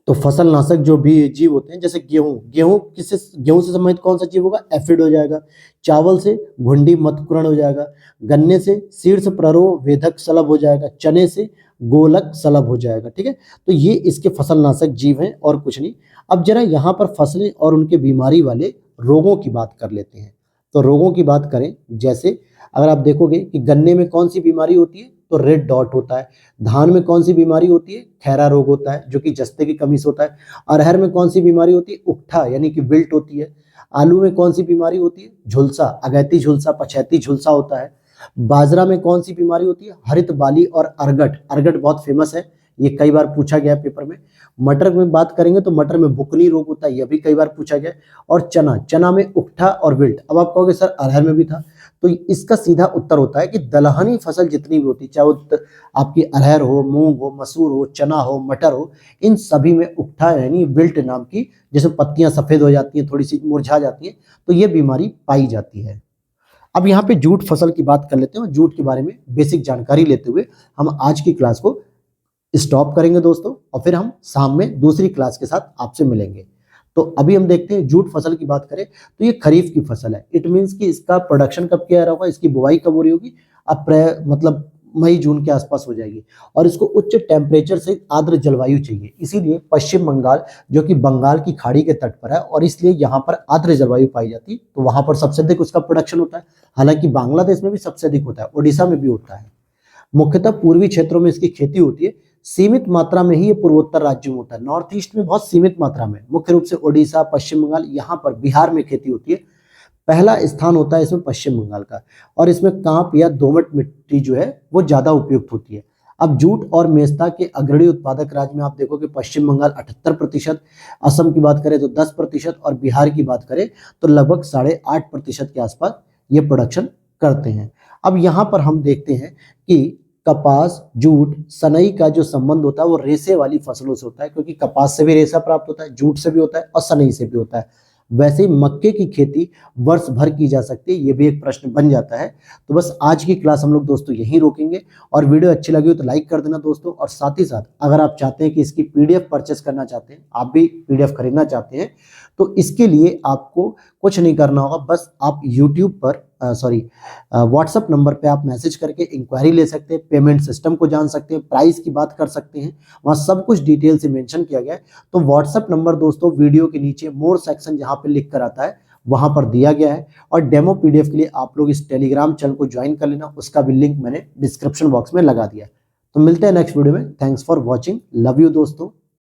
तो फसल नाशक जो भी जीव होते हैं, जैसे गेहूं से संबंधित कौन सा जीव होगा, एफिड हो जाएगा। चावल से घुंडी मतकुरण हो जाएगा। गन्ने से शीर्ष प्ररोह वेधक सलभ हो जाएगा। चने से गोलक सलभ हो जाएगा। ठीक है, तो ये इसके फसल नाशक जीव हैं और कुछ नहीं। अब जरा यहाँ पर फसलें और उनके बीमारी वाले रोगों की बात कर लेते हैं। तो रोगों की बात करें, जैसे अगर आप देखोगे कि गन्ने में कौन सी बीमारी होती है तो रेड डॉट होता है। धान में कौन सी बीमारी होती है, खैरा रोग होता है जो कि जस्ते की कमी से होता है। अरहर में कौन सी बीमारी होती है, उकठा यानी कि विल्ट होती है। आलू में कौन सी बीमारी होती है, झुलसा, अगैती झुलसा, पछैती झुलसा होता है। बाजरा में कौन सी बीमारी होती है, हरित बाली और अर्गट। अर्गट बहुत फेमस है, ये कई बार पूछा गया है पेपर में। मटर में बात करेंगे तो मटर में बुकनी रोग होता है, यह भी कई बार पूछा गया है। और चना, चना में उकठा और विल्ट। अब आप कहोगे सर अरहर में भी था, तो इसका सीधा उत्तर होता है कि दलहनी फसल जितनी भी होती है, चाहे वो आपकी अरहर हो, मूंग हो, मसूर हो, चना हो, मटर हो, इन सभी में उकठा यानी विल्ट नाम की, जैसे पत्तियां सफेद हो जाती हैं, थोड़ी सी मुरझा जाती हैं, तो ये बीमारी पाई जाती है। अब यहाँ पे जूट फसल की बात कर लेते हैं और जूट के बारे में बेसिक जानकारी लेते हुए हम आज की क्लास को स्टॉप करेंगे दोस्तों, और फिर हम शाम में दूसरी क्लास के साथ आपसे मिलेंगे। तो अभी हम देखते हैं जूट फसल की बात करें तो ये खरीफ की फसल है। इट मीन्स कि इसका प्रोडक्शन कब किया जा रहा होगा, इसकी बुआई कब हो रही होगी, अप्रैल मतलब मई जून के आसपास हो जाएगी। और इसको उच्च टेम्परेचर से आर्द्र जलवायु चाहिए, इसीलिए पश्चिम बंगाल जो कि बंगाल की खाड़ी के तट पर है और इसलिए यहाँ पर आर्द्र जलवायु पाई जाती है, तो वहां पर सबसे अधिक उसका प्रोडक्शन होता है। हालांकि बांग्लादेश में भी सबसे अधिक होता है, उड़ीसा में भी होता है। मुख्यतः पूर्वी क्षेत्रों में इसकी खेती होती है, सीमित मात्रा में ही ये पूर्वोत्तर राज्यों में होता है। नॉर्थ ईस्ट में बहुत सीमित मात्रा में, मुख्य रूप से ओडिशा, पश्चिम बंगाल, यहाँ पर बिहार में खेती होती है। पहला स्थान होता है इसमें पश्चिम बंगाल का, और इसमें कांप या दोमट मिट्टी जो है वो ज्यादा उपयुक्त होती है। अब जूट और मेस्ता के अग्रणी उत्पादक राज्य में आप देखोगे पश्चिम बंगाल 78%, असम की बात करें तो 10% और बिहार की बात करें तो लगभग 8.5% के आसपास ये प्रोडक्शन करते हैं। अब यहाँ पर हम देखते हैं कि कपास, जूट, सनई का जो संबंध होता है वो रेशे वाली फसलों से होता है, क्योंकि कपास से भी रेशा प्राप्त होता है, जूट से भी होता है और सनई से भी होता है। वैसे ही मक्के की खेती वर्ष भर की जा सकती है, ये भी एक प्रश्न बन जाता है। तो बस आज की क्लास हम लोग दोस्तों यहीं रोकेंगे, और वीडियो अच्छी लगी हो तो लाइक कर देना दोस्तों। और साथ ही साथ अगर आप चाहते हैं कि इसकी पीडीएफ परचेस करना चाहते हैं, आप भी पीडीएफ खरीदना चाहते हैं, तो इसके लिए आपको कुछ नहीं करना होगा, बस आप यूट्यूब पर व्हाट्सएप नंबर पे आप मैसेज करके इंक्वायरी ले सकते हैं, पेमेंट सिस्टम को जान सकते हैं, प्राइस की बात कर सकते हैं, वहाँ सब कुछ डिटेल से मेंशन किया गया है। तो व्हाट्सएप नंबर दोस्तों वीडियो के नीचे मोर सेक्शन जहाँ पे लिख कर आता है वहाँ पर दिया गया है। और डेमो पीडीएफ के लिए आप लोग इस टेलीग्राम चैनल को ज्वाइन कर लेना, उसका भी लिंक मैंने डिस्क्रिप्शन बॉक्स में लगा दिया है। तो मिलते हैं नेक्स्ट वीडियो में। Thanks for watching, love you दोस्तों।